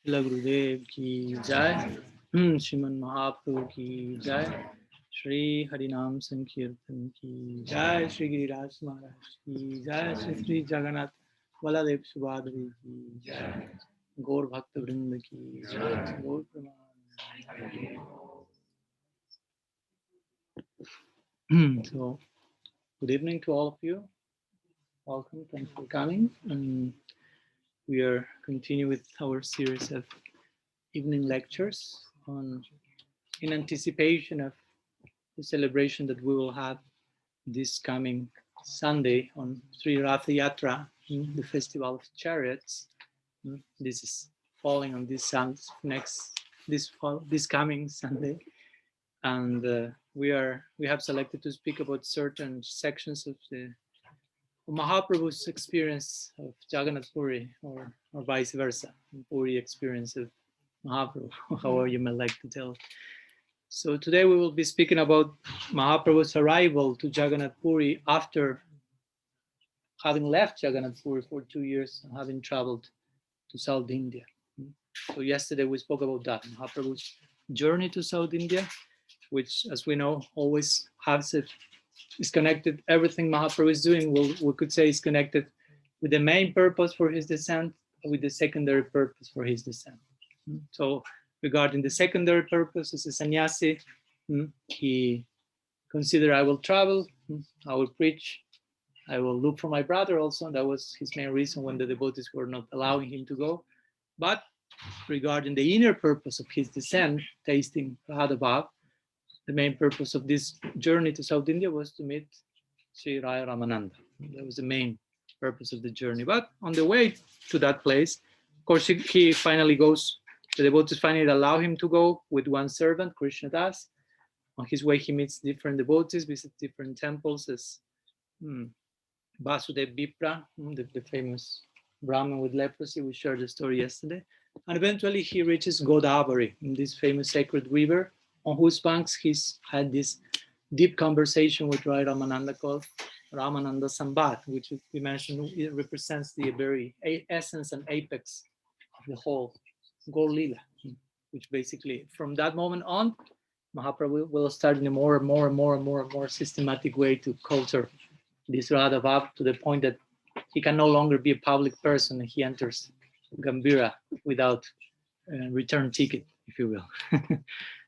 शिला गुरुदेव की जय। श्रीमन महाप्रभु की जय। श्री हरिनाम संकीर्तन की जय। श्री गिरिराज महाराज की जय। श्री श्री जगन्नाथ बलदेव सुभाद्री की जय। गौर भक्त वृंद की जय। गौर प्रणाम। So, good evening to all of you. Welcome. Thanks for coming. And we are continuing with our series of evening lectures on in anticipation of the celebration that we will have this coming Sunday on Sri Ratha Yatra, the Festival of Chariots. This is falling on this this coming Sunday, and we have selected to speak about certain sections of the Mahaprabhu's experience of Jagannath Puri, or vice versa, Puri experience of Mahaprabhu, however you may like to tell. So today we will be speaking about Mahaprabhu's arrival to Jagannath Puri after having left Jagannath Puri for 2 years and having traveled to South India. So yesterday we spoke about that, Mahaprabhu's journey to South India, which, as we know, always is connected. Everything Mahaprabhu is doing, we could say, is connected with the main purpose for his descent, with the secondary purpose for his descent. So regarding the secondary purpose, as a sannyasi, he considered, I will travel, I will preach, I will look for my brother also. That was his main reason when the devotees were not allowing him to go. But regarding the inner purpose of his descent, tasting Radha Bhav, the main purpose of this journey to South India was to meet Sri Raya Ramananda. That was the main purpose of the journey. But on the way to that place, of course, he finally goes, the devotees finally allow him to go with one servant, Krishna Das. On his way, he meets different devotees, visits different temples as Vasudev Vipra, the famous Brahmin with leprosy. We shared the story yesterday. And eventually he reaches Godavari, this famous sacred river, on whose banks he's had this deep conversation with Rai Ramananda called Ramananda Sambat, which we mentioned it represents the very essence and apex of the whole Gaur Lila, which basically from that moment on, Mahaprabhu will start in a more systematic way to culture this Radha Bhav to the point that he can no longer be a public person. He enters Gambira without a return ticket, if you will.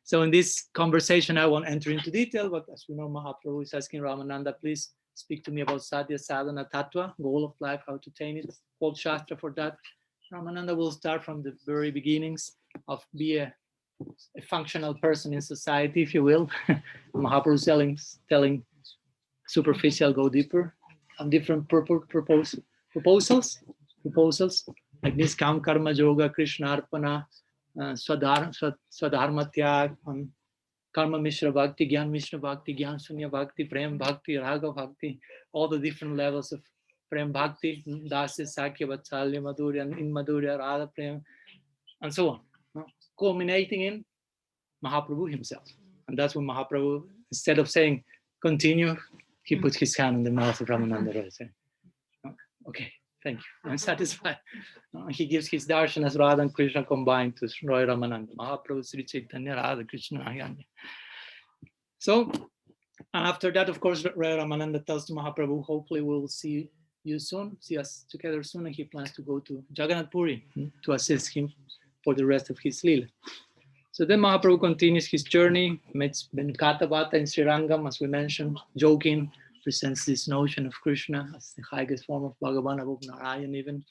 So in this conversation, I won't enter into detail, but as we know, Mahaprabhu is asking Ramananda, please speak to me about Sadhya Sadhana Tattva, goal of life, how to attain it, quote Shastra for that. Ramananda will start from the very beginnings of be a functional person in society, if you will. Mahaprabhu telling superficial, go deeper, and different proposals like Niskam Karma Yoga, Krishna Arpana, Swadharma Tyag, Karma Mishra Bhakti, Gyan Mishra Bhakti, Gyan Sunya Bhakti, Prem Bhakti, Raga Bhakti, all the different levels of Prem Bhakti, Dasya, Sakya, Vatsalya, Madhurya, and in Madhurya, Radha Prem, and so on, culminating in Mahaprabhu himself. And that's when Mahaprabhu, instead of saying, continue, he put his hand on the mouth of Ramananda Roy, saying, okay, thank you, I'm satisfied. He gives his darshan as Radha and Krishna combined to Roy Ramananda, Mahaprabhu, Sri Chaitanya, Radha, Krishna, Ayanya. So, and after that, of course, Roy Ramananda tells to Mahaprabhu, hopefully we'll see you soon, see us together soon, and he plans to go to Jagannath Puri to assist him for the rest of his lila. So then Mahaprabhu continues his journey, meets Venkatavata in Srirangam, as we mentioned, joking, presents this notion of Krishna as the highest form of Bhagavan, above Narayan even,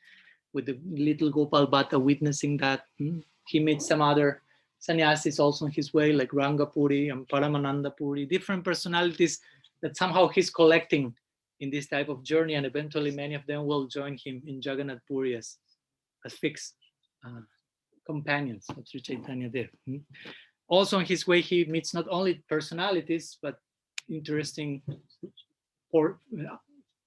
with the little Gopal Bhatta witnessing that. He meets some other sannyasis also on his way, like Rangapuri and Paramananda Puri, different personalities that somehow he's collecting in this type of journey, and eventually many of them will join him in Jagannath Puri as fixed companions of Sri Chaitanya Dev. Also on his way, he meets not only personalities, but interesting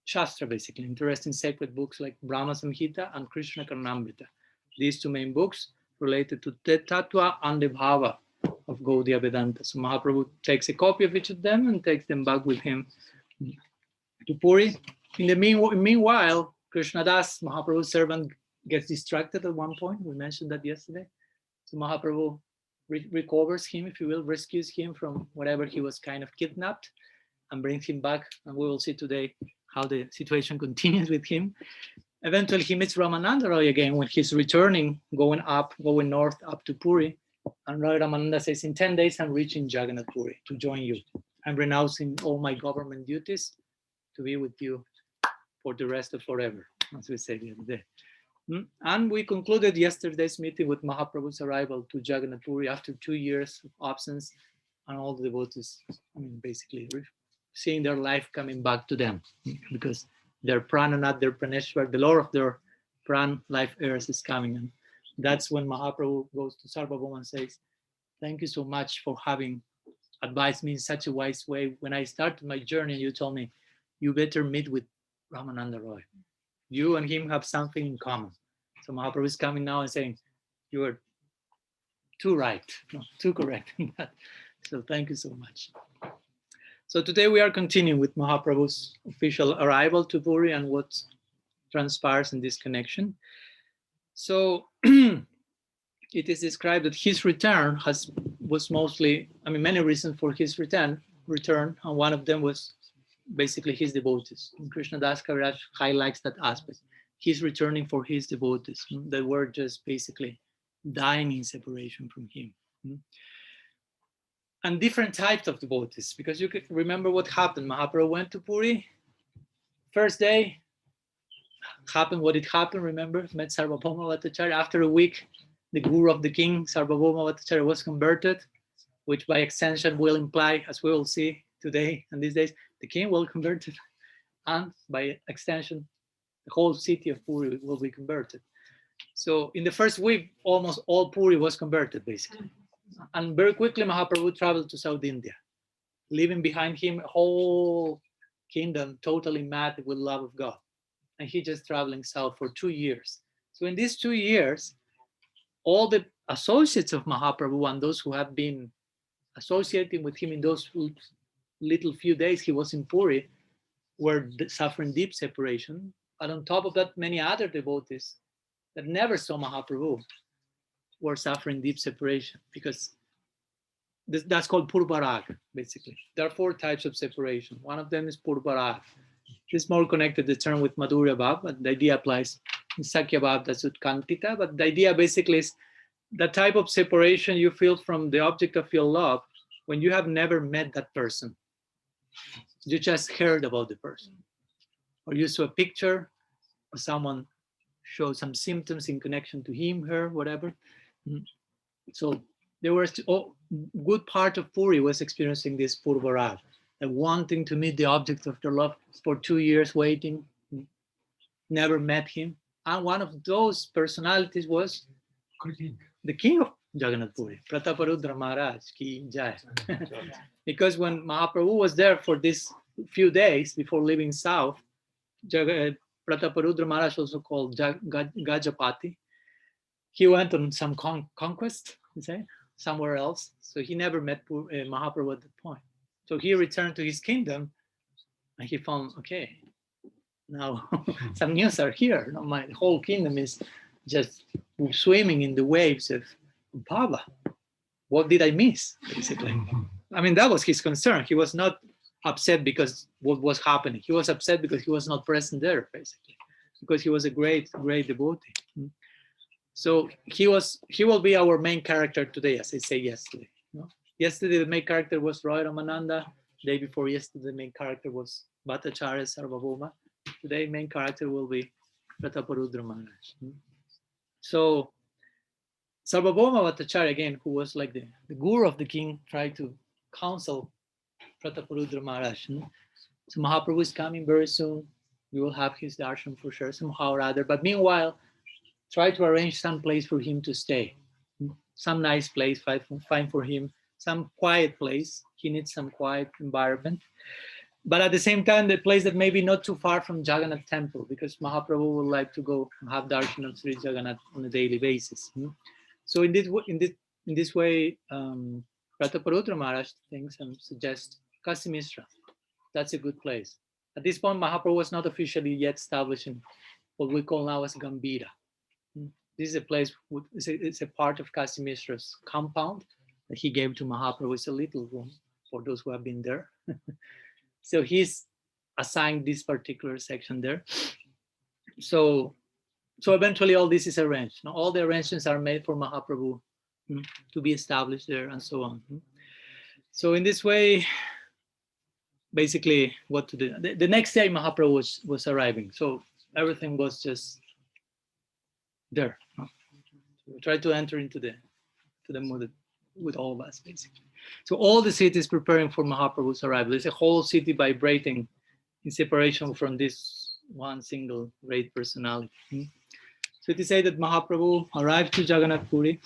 Shastra, basically, interesting sacred books like Brahma Samhita and Krishna Karnamrita. These two main books related to the Tattva and the Bhava of Gaudiya Vedanta. So Mahaprabhu takes a copy of each of them and takes them back with him to Puri. In the meanwhile, Krishnadas, Mahaprabhu's servant, gets distracted at one point. We mentioned that yesterday. So Mahaprabhu recovers him, if you will, rescues him from whatever he was kind of kidnapped and brings him back. And we will see today how the situation continues with him. Eventually, he meets Ramananda Roy again when he's returning, going north up to Puri. And Roy Ramananda says, in 10 days, I'm reaching Jagannath Puri to join you. I'm renouncing all my government duties to be with you for the rest of forever, as we said the other day. And we concluded yesterday's meeting with Mahaprabhu's arrival to Jagannath Puri after 2 years of absence, and all the devotees, basically seeing their life coming back to them, because their prananath, their praneshwar, the Lord of their pran life heirs is coming. And that's when Mahaprabhu goes to Sarvabhauma and says, thank you so much for having advised me in such a wise way. When I started my journey, you told me, you better meet with Ramananda Roy. You and him have something in common. So Mahaprabhu is coming now and saying, you are too right, too correct in that. So thank you so much. So today we are continuing with Mahaprabhu's official arrival to Puri and what transpires in this connection. So it is described that his return was mostly, many reasons for his return, and one of them was basically his devotees. And Krishna Das Kaviraj highlights that aspect. He's returning for his devotees that were just basically dying in separation from him. And different types of devotees, because you can remember what happened. Mahaprabhu went to Puri. First day, happened what it happened, remember? Met Sarvabhauma Bhattacharya. After a week, the guru of the king, Sarvabhauma Bhattacharya, was converted, which by extension will imply, as we will see today and these days, the king will convert it. And by extension, the whole city of Puri will be converted. So in the first week, almost all Puri was converted, basically. And very quickly, Mahaprabhu traveled to South India, leaving behind him a whole kingdom totally mad with love of God. And he just traveling south for 2 years. So in these 2 years, all the associates of Mahaprabhu and those who have been associating with him in those little few days he was in Puri were suffering deep separation. And on top of that, many other devotees that never saw Mahaprabhu were suffering deep separation, because that's called purvarag, basically. There are 4 types of separation. One of them is purvarag. This is more connected, the term, with Madhurya Bhav, but the idea applies in Sakya Bhav, that's Utkantita. But the idea basically is the type of separation you feel from the object of your love when you have never met that person. You just heard about the person, or you saw a picture, or someone showed some symptoms in connection to him, her, whatever. So there was good part of Puri was experiencing this purvarag, wanting to meet the object of their love for 2 years, waiting, never met him. And one of those personalities was the king of Jagannath Puri, Prataparudra Maharaj ki jai. Because when Mahaprabhu was there for these few days before leaving south, Prataparudra Maharaj, also called Gajapati, he went on some conquest, somewhere else. So he never met Mahaprabhu at that point. So he returned to his kingdom and he found, okay, now some news are here. My whole kingdom is just swimming in the waves of bhava. What did I miss, basically? That was his concern. He was not upset because what was happening. He was upset because he was not present there, basically, because he was a great, great devotee. So he will be our main character today, as I say yesterday. Yesterday, the main character was Roy Ramananda. Day before yesterday, the main character was Bhattacharya Sarvabhauma. Today, main character will be Prataparudra Maharaj. So Sarvabhauma Bhattacharya, again, who was like the guru of the king, tried to counsel Prataparudra Maharaj. So Mahaprabhu is coming very soon. We will have his darshan for sure, somehow or other. But meanwhile, try to arrange some place for him to stay. Some nice place, find for him some quiet place. He needs some quiet environment. But at the same time, the place that may be not too far from Jagannath temple, because Mahaprabhu would like to go and have darshan of Sri Jagannath on a daily basis. So in this way, Prataparudra Maharaj thinks and suggests Kasimisra. That's a good place. At this point, Mahaprabhu was not officially yet established in what we call now as Gambhira. This is a place, it's a part of Kasi Mishra's compound that he gave to Mahaprabhu. It's a little room for those who have been there. So he's assigned this particular section there. So eventually all this is arranged. Now, all the arrangements are made for Mahaprabhu to be established there and so on. So in this way, basically what to do. The next day Mahaprabhu was arriving. So everything was just there. We tried to enter into the mood with all of us, basically. So all the city is preparing for Mahaprabhu's arrival. There's a whole city vibrating in separation from this one single great personality. So it is said that Mahaprabhu arrived to Jagannath Puri,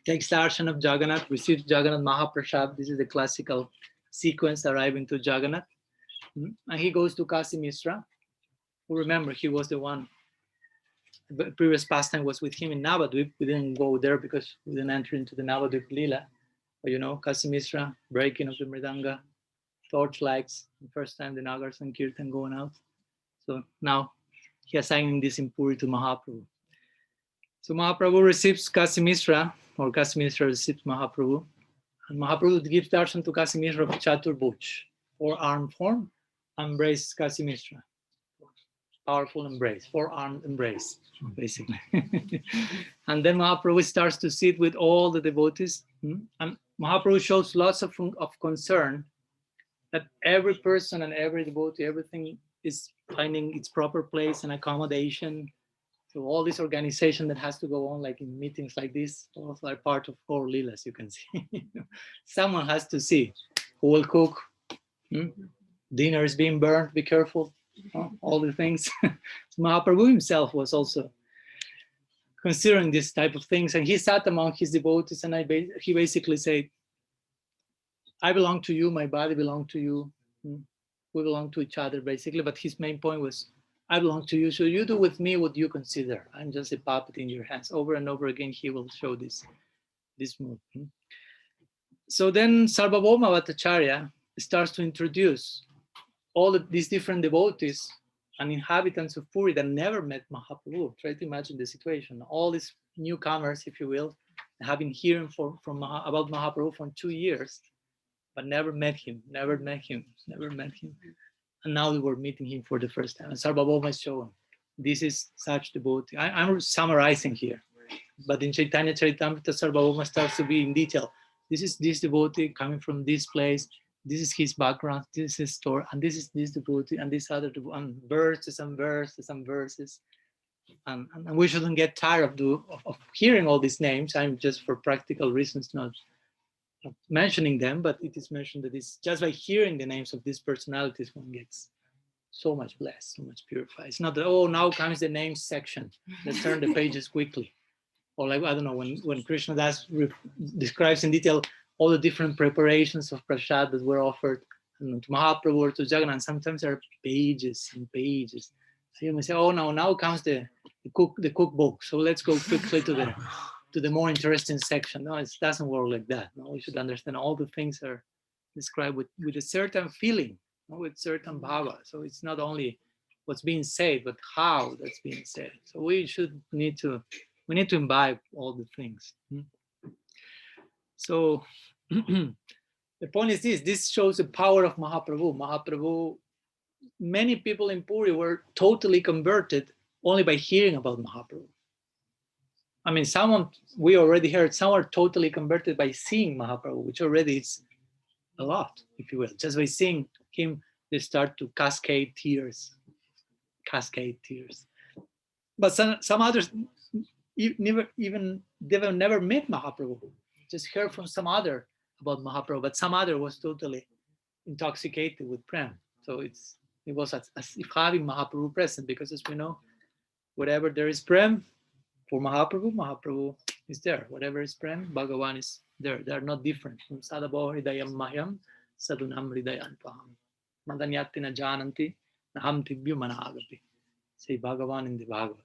takes darshan of Jagannath, receives Jagannath Mahaprasad. This is the classical sequence arriving to Jagannath. And he goes to Kasi Mishra, who, remember, he was the one, the previous pastime was with him in Navadvip. We didn't go there because we didn't enter into the Navadvip Lila. But you know, Kasi Mishra, breaking of the Mridanga, torchlights, the first time the Nagar Sankirtan going out. So now he assigning this in Puri to Mahaprabhu. So Mahaprabhu receives Kasi Mishra, or Kasi Mishra receives Mahaprabhu. And Mahaprabhu gives darshan to Kasi Mishra of Chaturbhuj, four-armed form, embrace Kasi Mishra. Powerful embrace, four-armed embrace, basically. And then Mahaprabhu starts to sit with all the devotees. And Mahaprabhu shows lots of concern that every person and every devotee, everything is finding its proper place and accommodation. So all this organization that has to go on, like in meetings like this, also are part of Gaur Leelas, you can see. Someone has to see who will cook. Dinner is being burned, be careful. All the things. So Mahaprabhu himself was also considering this type of things, and he sat among his devotees, and he basically said, I belong to you, my body belongs to you, we belong to each other, basically. But his main point was, I belong to you, so you do with me what you consider. I'm just a puppet in your hands. Over and over again, he will show this move. So then Sarvabhauma Bhattacharya starts to introduce all of these different devotees and inhabitants of Puri that never met Mahaprabhu. Try to imagine the situation. All these newcomers, if you will, have been hearing about Mahaprabhu for 2 years, but never met him. And now we were meeting him for the first time. And Sarvabhauma is showing, this is such devotee. I'm summarizing here, but in Chaitanya Charitamrita, Sarvabhauma starts to be in detail. This is this devotee coming from this place. This is his background, this is his story, and this is this devotee, and this other devotee, and verses and verses and verses. And we shouldn't get tired of hearing all these names. I'm just, for practical reasons, not mentioning them, but it is mentioned that it's just by hearing the names of these personalities one gets so much blessed, so much purified. It's not that, oh, now comes the names section. Let's turn the pages quickly. Or like, I don't know, when Krishna describes in detail all the different preparations of prasad that were offered to Mahaprabhu or to Jagannath, sometimes there are pages and pages. So you may say, oh, now comes the cookbook. So let's go quickly to the more interesting section. No, it doesn't work like that. No, we should understand all the things are described with a certain feeling, with certain bhava. So it's not only what's being said, but how that's being said. So we need to imbibe all the things. So the point is this shows the power of Mahaprabhu. Many people in Puri were totally converted only by hearing about Mahaprabhu. I mean, we already heard, some are totally converted by seeing Mahaprabhu, which already is a lot, if you will. Just by seeing him, they start to cascade tears. But some others they've never met Mahaprabhu, just heard from some other about Mahaprabhu, but some other was totally intoxicated with prem. So it was as if having Mahaprabhu present, because as we know, whatever there is prem for Mahaprabhu is there. Whatever is prem, Bhagavan is there. They are not different. Sadabo hridayam mahyam sadunam hridayan paham madanyati na jananti naham tibhyu managapi. Say Bhagavan in the Bhagavad.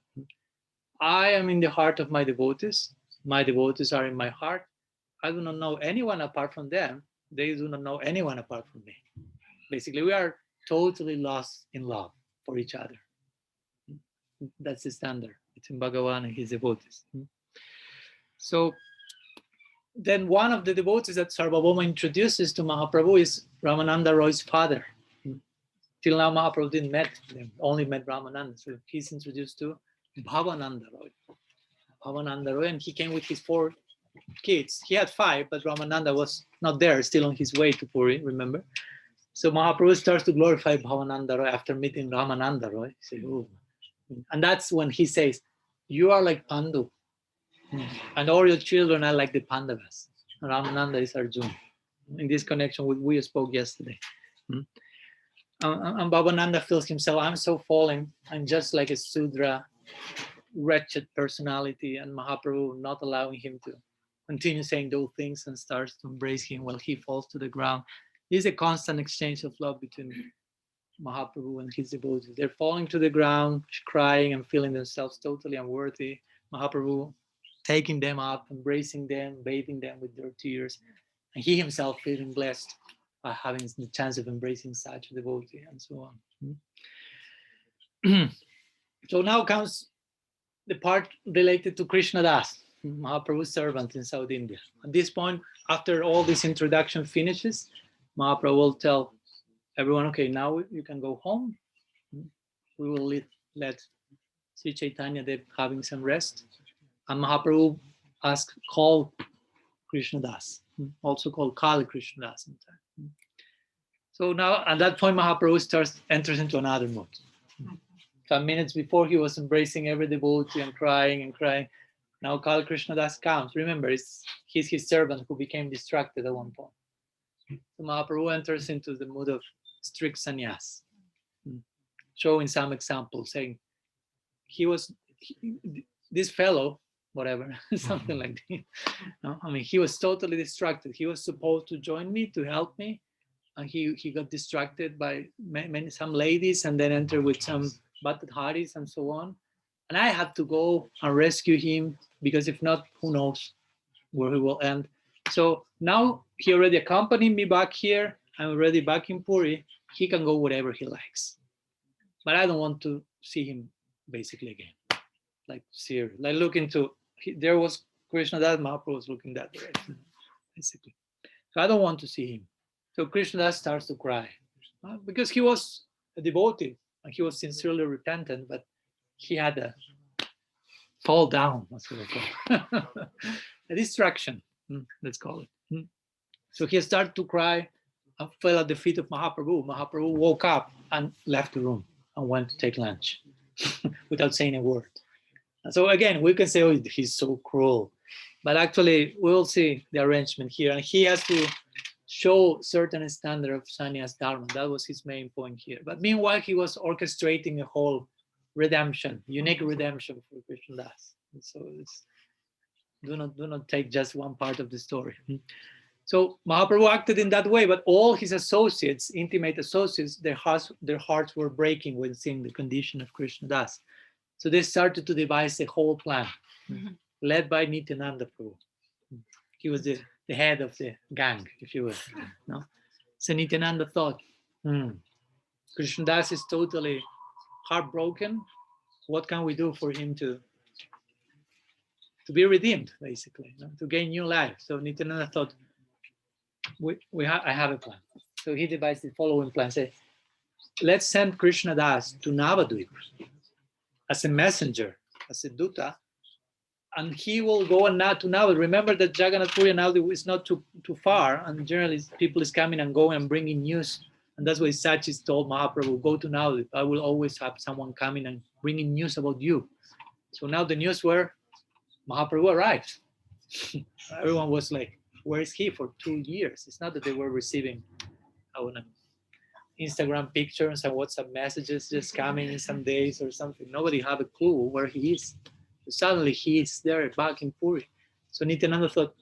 I am in the heart of my devotees. My devotees are in my heart. I do not know anyone apart from them. They do not know anyone apart from me. Basically, we are totally lost in love for each other. That's the standard. between Bhagavan and his devotees. So then one of the devotees that Sarvabhauma introduces to Mahaprabhu is Ramananda Roy's father. Till now, Mahaprabhu didn't met them, only met Ramananda. So he's introduced to Bhavananda Roy. Bhavananda Roy, and he came with his 4 kids. He had 5, but Ramananda was not there, still on his way to Puri, remember? So Mahaprabhu starts to glorify Bhavananda Roy after meeting Ramananda Roy. He says, oh. And that's when he says, you are like Pandu, and all your children are like the Pandavas. Ramananda is Arjuna. In this connection, we spoke yesterday. And Bhavananda feels himself, I'm so fallen, I'm just like a Sudra, wretched personality, and Mahaprabhu not allowing him to continue saying those things and starts to embrace him while he falls to the ground. There's a constant exchange of love between Mahaprabhu and his devotees. They're falling to the ground, crying and feeling themselves totally unworthy. Mahaprabhu taking them up, embracing them, bathing them with their tears, and he himself feeling blessed by having the chance of embracing such a devotee, and so on. So now comes the part related to Krishna Das, Mahaprabhu's servant in South India. At this point, after all this introduction finishes, Mahaprabhu will tell everyone, okay, now you can go home. We will let Sri Chaitanya Dev having some rest. And Mahaprabhu call Krishna Das, also called Kali Krishna Das. So now at that point, Mahaprabhu enters into another mood. Some minutes before, he was embracing every devotee and crying and crying. Now Kali Krishna Das comes. Remember, he's his servant who became distracted at one point. So Mahaprabhu enters into the mood of strict sannyas, showing some examples, saying this fellow, whatever, something like that. No? I mean, he was totally distracted. He was supposed to join me, to help me, and he got distracted by some ladies, and then entered with some Bhattat Haris and so on. And I had to go and rescue him, because if not, who knows where he will end. So now he already accompanied me back here. I'm already back in Puri. He can go wherever he likes. But I don't want to see him basically again. Like serious. Like look into, there was Krishna Das, Mahaprabhu was looking that direction, basically. So I don't want to see him. So Krishna Das starts to cry. Because he was a devotee and he was sincerely repentant, but he had a fall down, that's what I call it. A distraction, let's call it. So he started to cry and fell at the feet of Mahaprabhu. Mahaprabhu woke up and left the room and went to take lunch without saying a word. And so again, we can say, oh, he's so cruel. But actually, we'll see the arrangement here. And he has to show certain standard of sannyas dharma. That was his main point here. But meanwhile, he was orchestrating a whole redemption, unique redemption for Krishna Das. So do not take just one part of the story. So Mahaprabhu acted in that way, but all his associates, intimate associates, their hearts were breaking when seeing the condition of Krishna Das. So they started to devise a whole plan, led by Nityananda Prabhu. He was the head of the gang, if you will. No? So Nityananda thought, Krishna Das is totally heartbroken. What can we do for him to be redeemed, basically, to gain new life? So Nityananda thought, I have a plan. So he devised the following plan. Say, let's send Krishna Das to Navadvip as a messenger, as a duta, and he will go to Navadvip. Remember that Jagannath Puri and Navadvip is not too far, and generally people is coming and going and bringing news. And that's why Sachis told Mahaprabhu, go to Navadvip. I will always have someone coming and bringing news about you. So now the news were Mahaprabhu arrived. Everyone was like, where is he for 2 years? It's not that they were receiving Instagram pictures and WhatsApp messages just coming in some days or something. Nobody have a clue where he is. So suddenly he is there back in Puri. So Nityananda thought,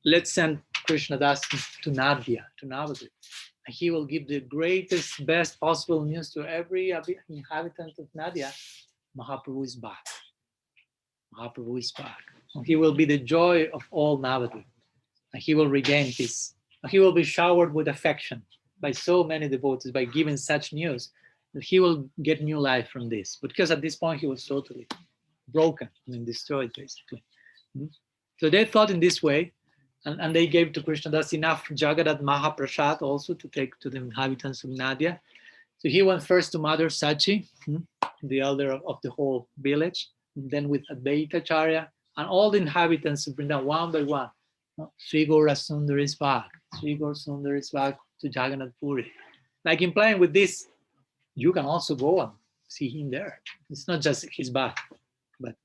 let's send Krishna Das to Nadia, to Navadvip. And he will give the greatest, best possible news to every inhabitant of Nadia. Mahaprabhu is back. Mahaprabhu is back. And he will be the joy of all Navadvip. And he will regain he will be showered with affection by so many devotees by giving such news that he will get new life from this. Because at this point he was totally broken, destroyed basically. So they thought in this way, and they gave to Krishnadas enough Jagadat Mahaprasad also to take to the inhabitants of Nadia. So he went first to Mother Sachi, the elder of the whole village, and then with Advaita Charya and all the inhabitants of Vrindavan, one by one. Sri Gaura Sundar is back. Sri Gaura Sundar is back to Jagannath Puri. Like implying with this, you can also go and see him there. It's not just his back, but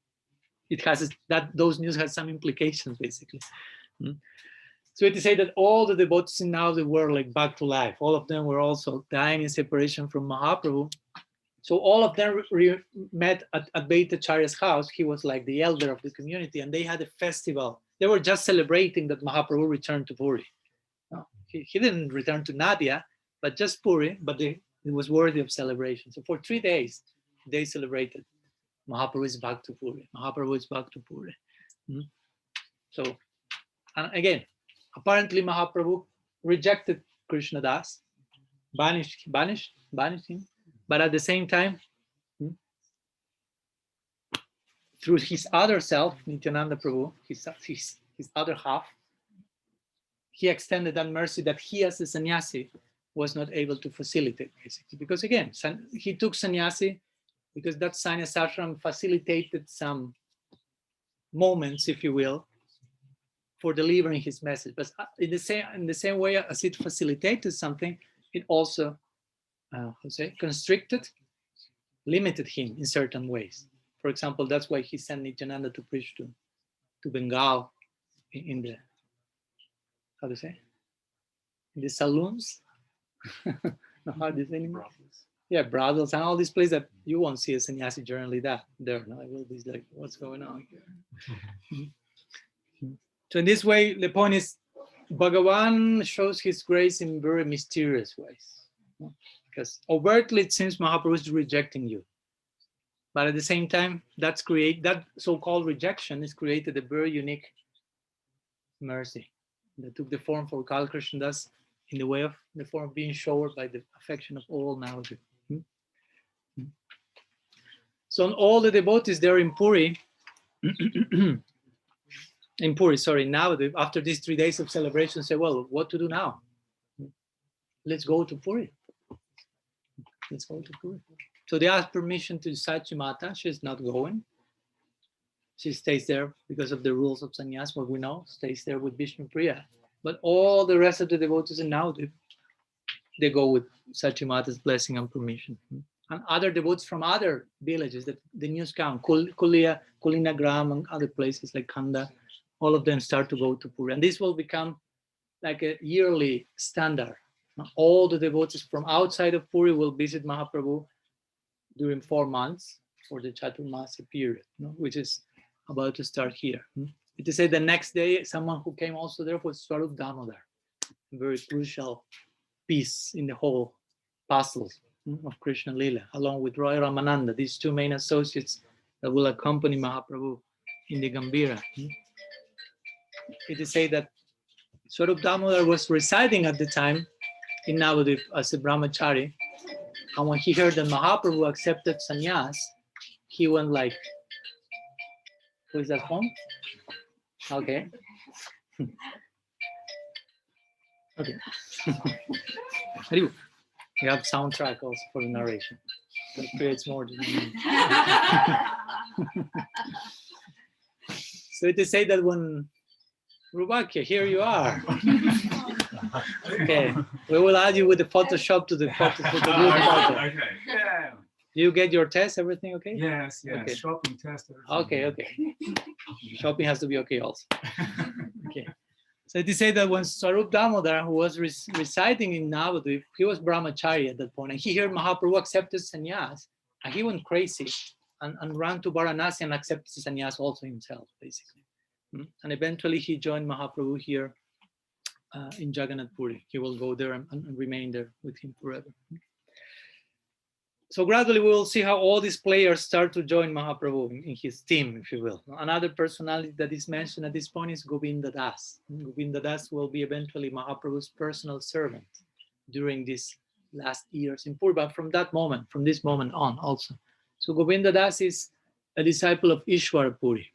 it has that those news has some implications basically. So it is said that all the devotees in now they were like back to life. All of them were also dying in separation from Mahaprabhu. So all of them met at Advaita Charya's house. He was like the elder of the community, and they had a festival. They were just celebrating that Mahaprabhu returned to Puri. No, he didn't return to Nadia, but just Puri, but it was worthy of celebration. So for 3 days, they celebrated. Mahaprabhu is back to Puri. Mahaprabhu is back to Puri. So, and again, apparently Mahaprabhu rejected Krishnadas, banished him, but at the same time, through his other self, Nityananda Prabhu, his other half, he extended that mercy that he as a sannyasi was not able to facilitate, basically. Because again, he took sannyasi because that sannyas ashram facilitated some moments, if you will, for delivering his message. But in the same way as it facilitated something, it also constricted, limited him in certain ways. For example, that's why he sent Nityananda to preach to Bengal in the, how to say, in the saloons. How do you say anymore? Yeah, brothels and all these places that you won't see a sannyasi generally there. No, it will be like, what's going on here? So in this way, the point is, Bhagavan shows his grace in very mysterious ways. Because overtly it seems Mahaprabhu is rejecting you. But at the same time, that so-called rejection is created a very unique mercy that took the form for Kal Krishnadas in the form of being showered by the affection of all Navadvip. So all the devotees there in Puri, Navadvip, after these 3 days of celebration, say, well, what to do now? Let's go to Puri. Let's go to Puri. So they asked permission to Sachi Mata. She's not going. She stays there because of the rules of sannyas, what we know, stays there with Vishnu Priya. But all the rest of the devotees in Navadvip, they go with Sachi Mata's blessing and permission. And other devotees from other villages, that the news come, Kulina Gram and other places like Khanda, all of them start to go to Puri. And this will become like a yearly standard. All the devotees from outside of Puri will visit Mahaprabhu during 4 months for the Chaturmasi period, which is about to start here. It is said the next day, someone who came also there was Swarup Damodar, a very crucial piece in the whole puzzle of Krishna Lila, along with Roy Ramananda, these two main associates that will accompany Mahaprabhu in the Gambhira. It is said that Swarup Damodar was residing at the time in Navadvip as a brahmachari, and when he heard that Mahaprabhu accepted sannyas, he went like, who is that from? Okay. Okay. We have soundtrack also for the narration. That creates more. So it is said that when Rubakia, here you are. Okay, we will add you with the Photoshop to the photo. Okay. Yeah. You get your test, everything okay? Yes. Okay. Shopping test. Okay. Shopping has to be okay also. Okay. So it is said that when Swarup Damodar, who was residing in Navadvip, he was brahmachari at that point, and he heard Mahaprabhu accepted sannyas, and he went crazy and ran to Varanasi and accepted sannyas also himself, basically. And eventually he joined Mahaprabhu here in Jagannath Puri. He will go there and remain there with him forever. So gradually we will see how all these players start to join Mahaprabhu in his team, if you will. Another personality that is mentioned at this point is Govinda Das. Govinda Das will be eventually Mahaprabhu's personal servant during these last years in Puri, but from this moment on also. So Govinda Das is a disciple of Ishwara Puri.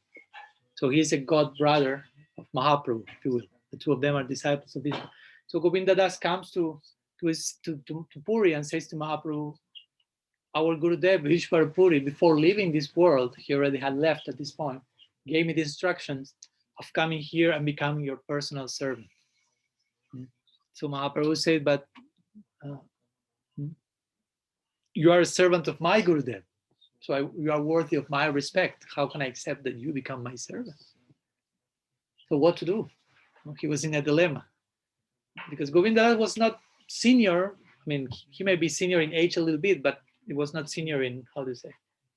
So he's a god brother of Mahaprabhu, if you will. The two of them are disciples of Ishwara. So Govinda Das comes to Puri and says to Mahaprabhu, our Gurudev Ishwara Puri, before leaving this world, he already had left at this point, gave me the instructions of coming here and becoming your personal servant. So Mahaprabhu said, but you are a servant of my Gurudev. So you are worthy of my respect. How can I accept that you become my servant? So what to do? Well, he was in a dilemma. Because Govinda was not senior. I mean, he may be senior in age a little bit, but he was not senior in, how do you say,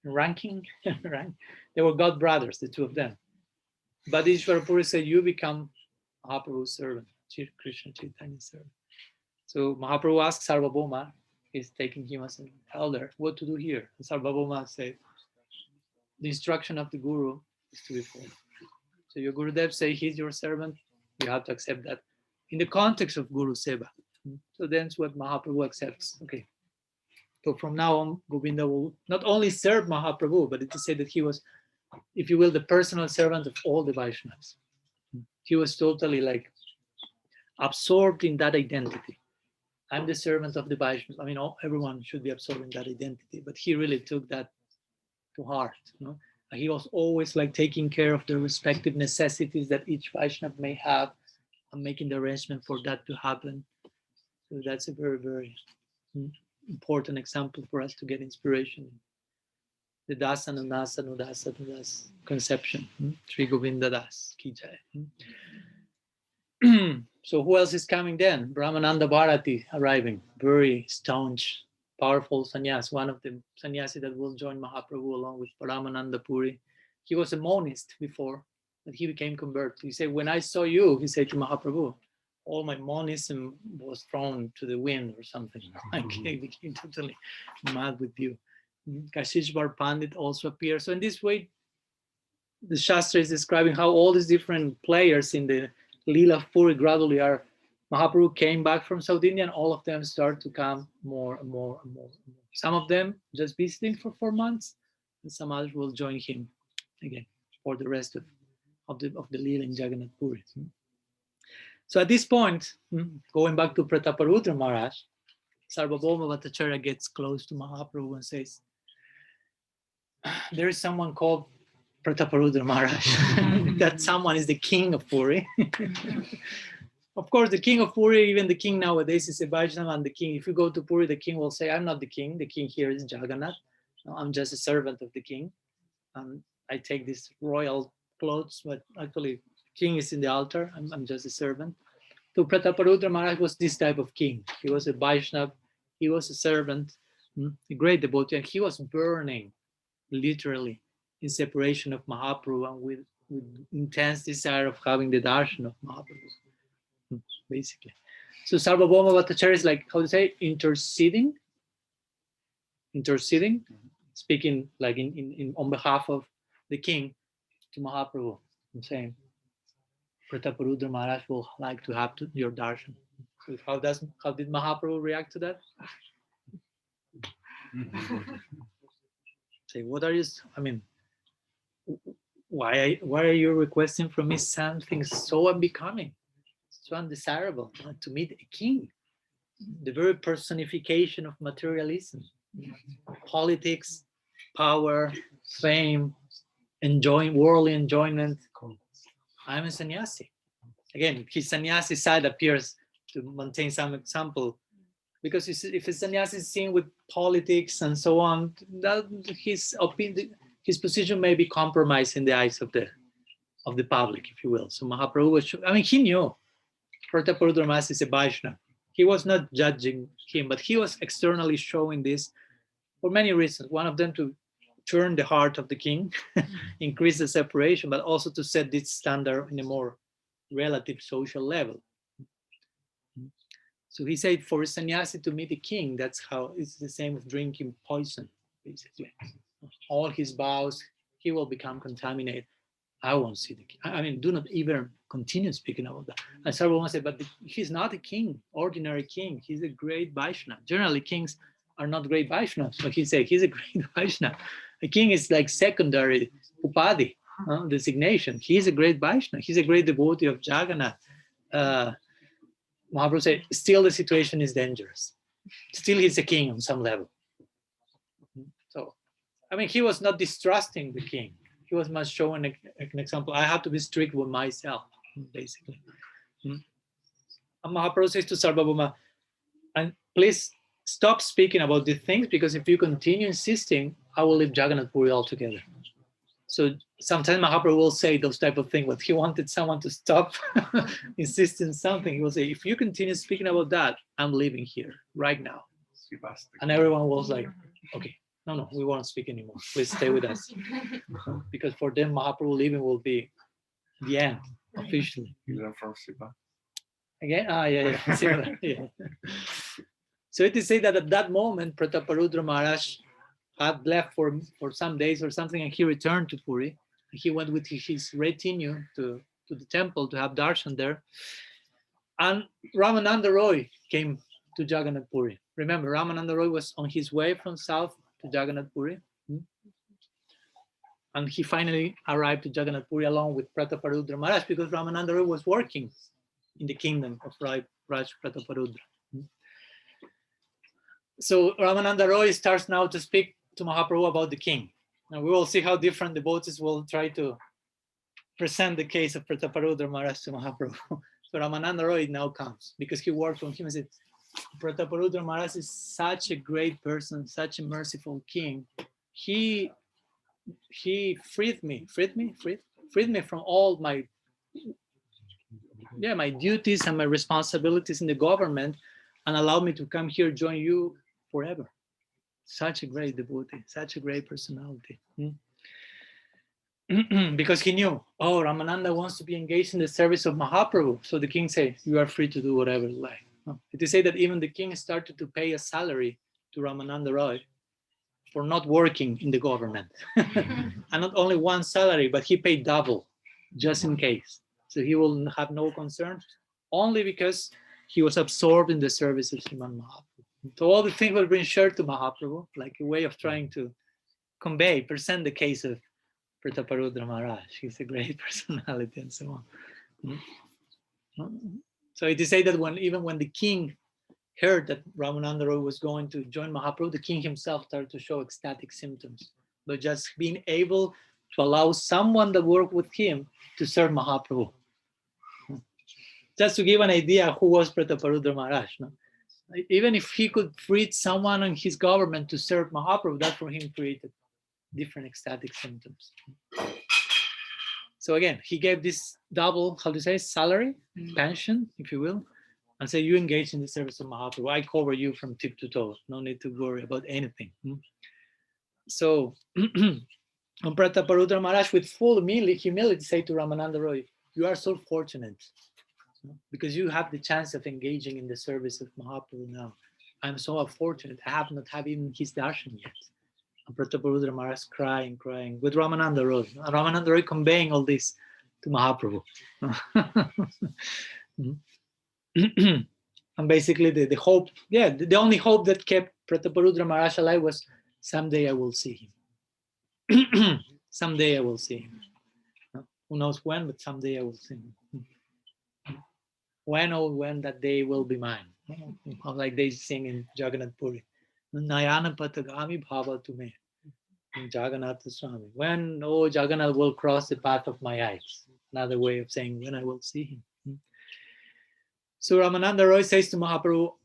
ranking, right? They were god brothers, the two of them. But Ishwara Puri said, you become Mahaprabhu's servant, Krishna Chaitanya's servant. So Mahaprabhu asked Sarvabhauma, he's taking him as an elder, what to do here? And Sarvabhauma said, the instruction of the Guru is to be followed. So your Gurudev say he's your servant, you have to accept that in the context of Guru Seva. So that's what Mahaprabhu accepts. Okay. So from now on, Govinda will not only serve Mahaprabhu, but it is said that he was, if you will, the personal servant of all the Vaishnavas. He was totally like absorbed in that identity. I'm the servant of the Vaishnavas. I mean, everyone should be absorbed in that identity, but he really took that to heart. You know? He was always like taking care of the respective necessities that each Vaishnava may have and making the arrangement for that to happen. So that's a very, very important example for us to get inspiration. The Dasa Nudasa Nudasa Nudas conception. Sri Govinda Das Ki Jai. So who else is coming then? Brahmananda Bharati arriving. Very staunch, powerful sannyas. One of the sannyasi that will join Mahaprabhu along with Brahmananda Puri. He was a monist before, but he became converted. He said, when I saw you, he said to Mahaprabhu, all my monism was thrown to the wind or something. I became totally mad with you. Kashishvar Pandit also appears. So in this way, the Shastra is describing how all these different players in the Leela of Puri gradually are. Mahaprabhu came back from South India and all of them start to come more and more and more. And more. Some of them just visiting for 4 months, and some others will join him again for the rest of the Leela in Jagannath Puri. So at this point, going back to Prataparudra Maharaj, Sarvabhauma Bhattacharya gets close to Mahaprabhu and says, there is someone called Prataparudra Maharaj. That someone is the king of Puri. Of course, the king of Puri, even the king nowadays is a Vaishnava, and the king, if you go to Puri, the king will say, I'm not the king here is Jagannath. I'm just a servant of the king. I take these royal clothes, but actually king is in the altar. I'm just a servant. So Prataparudra Maharaj was this type of king. He was a Vaishnava, he was a servant, a great devotee, and he was burning literally in separation of Mahaprabhu and with intense desire of having the darshan of Mahaprabhu, basically. So Sarvabhauma Bhattacharya is like, how to say, interceding, speaking like in on behalf of the king to Mahaprabhu. I'm saying, Prataparudra Maharaj will like to have your darshan. So how did Mahaprabhu react to that? Say, what are you? I mean, why are you requesting from me something so unbecoming, so undesirable? To meet a king, the very personification of materialism, politics, power, fame, worldly enjoyment. I'm a sannyasi. Again, his sannyasi side appears to maintain some example, because if a sannyasi is seen with politics and so on, that his opinion, his position may be compromised in the eyes of the public, if you will. So Mahaprabhu was, he knew Prataparudra Maharaj is a Vaishnava. He was not judging him, but he was externally showing this for many reasons. One of them to turn the heart of the king, increase the separation, but also to set this standard in a more relative social level. So he said, for a sannyasi to meet a king, that's how it's the same with drinking poison, basically. All his vows, he will become contaminated. I won't see the king. Do not even continue speaking about that. And Sarvabhauma said, but he's not a king, ordinary king. He's a great Vaishnava. Generally, kings are not great Vaishnavas, but he said he's a great Vaishnava. The king is like secondary upadi, designation. He's a great Vaishnava. He's a great devotee of Jagannath. Mahaprabhu said, still the situation is dangerous. Still he's a king on some level. So, I mean, he was not distrusting the king. He was much showing an example. I have to be strict with myself, basically. And Mahaprabhu says to Sarvabhauma, and please stop speaking about these things, because if you continue insisting, I will leave Jagannath Puri altogether. So sometimes Mahaprabhu will say those type of things, but he wanted someone to stop insisting something. He will say, if you continue speaking about that, I'm leaving here right now. And everyone was like, okay, no, we won't speak anymore. Please stay with us. Because for them, Mahaprabhu leaving will be the end, officially. You learn from Siva. Again? Yeah. Similar. Yeah. So it is said that at that moment, Prataparudra Maharaj had left for some days or something, and he returned to Puri. He went with his retinue to the temple to have darshan there. And Ramananda Roy came to Jagannath Puri. Remember, Ramananda Roy was on his way from south to Jagannath Puri. And he finally arrived to Jagannath Puri along with Prataparudra Maharaj, because Ramananda Roy was working in the kingdom of Raj Prataparudra. So Ramananda Roy starts now to speak to Mahaprabhu about the king. And we will see how different devotees will try to present the case of Prataparudra Maharaj to Mahaprabhu. So Ramananda Roy now comes, because he worked on him and said, Prataparudra Maharaj is such a great person, such a merciful king. He freed me from all my duties and my responsibilities in the government, and allowed me to come here, join you forever. Such a great devotee, such a great personality. Because he knew, Ramananda wants to be engaged in the service of Mahaprabhu. So the king said, you are free to do whatever you like. It is said that even the king started to pay a salary to Ramananda Roy for not working in the government. And not only one salary, but he paid double, just in case. So he will have no concern, only because he was absorbed in the service of Sriman Mahaprabhu. So all the things were being shared to Mahaprabhu, like a way of trying to present the case of Prataparudra Maharaj. He's a great personality and so on. So it is said that even when the king heard that Ramananda Roy was going to join Mahaprabhu, the king himself started to show ecstatic symptoms. But just being able to allow someone that worked with him to serve Mahaprabhu. Just to give an idea who was Prataparudra Maharaj. No? Even if he could free someone in his government to serve Mahaprabhu, that for him created different ecstatic symptoms. So again, he gave this double, salary, pension, if you will, and say, you engage in the service of Mahaprabhu. I cover you from tip to toe. No need to worry about anything. So, Prataparudra Maharaj, with full humility, say to Ramananda Roy, you are so fortunate, because you have the chance of engaging in the service of Mahaprabhu now. I'm so fortunate. I have not had even his darshan yet. And Prataparudra Maharaj crying with Ramananda Roy. Ramananda Roy conveying all this to Mahaprabhu. And basically the hope, the only hope that kept Prataparudra Maharaj alive was, someday I will see him. Someday I will see him. Who knows when, but someday I will see him. When that day will be mine. Like they sing in Jagannath Puri. Nayana patagami bhava tume. Jagannath Swami. When, Jagannath will cross the path of my eyes. Another way of saying when I will see him. So Ramananda Roy says to Mahaprabhu,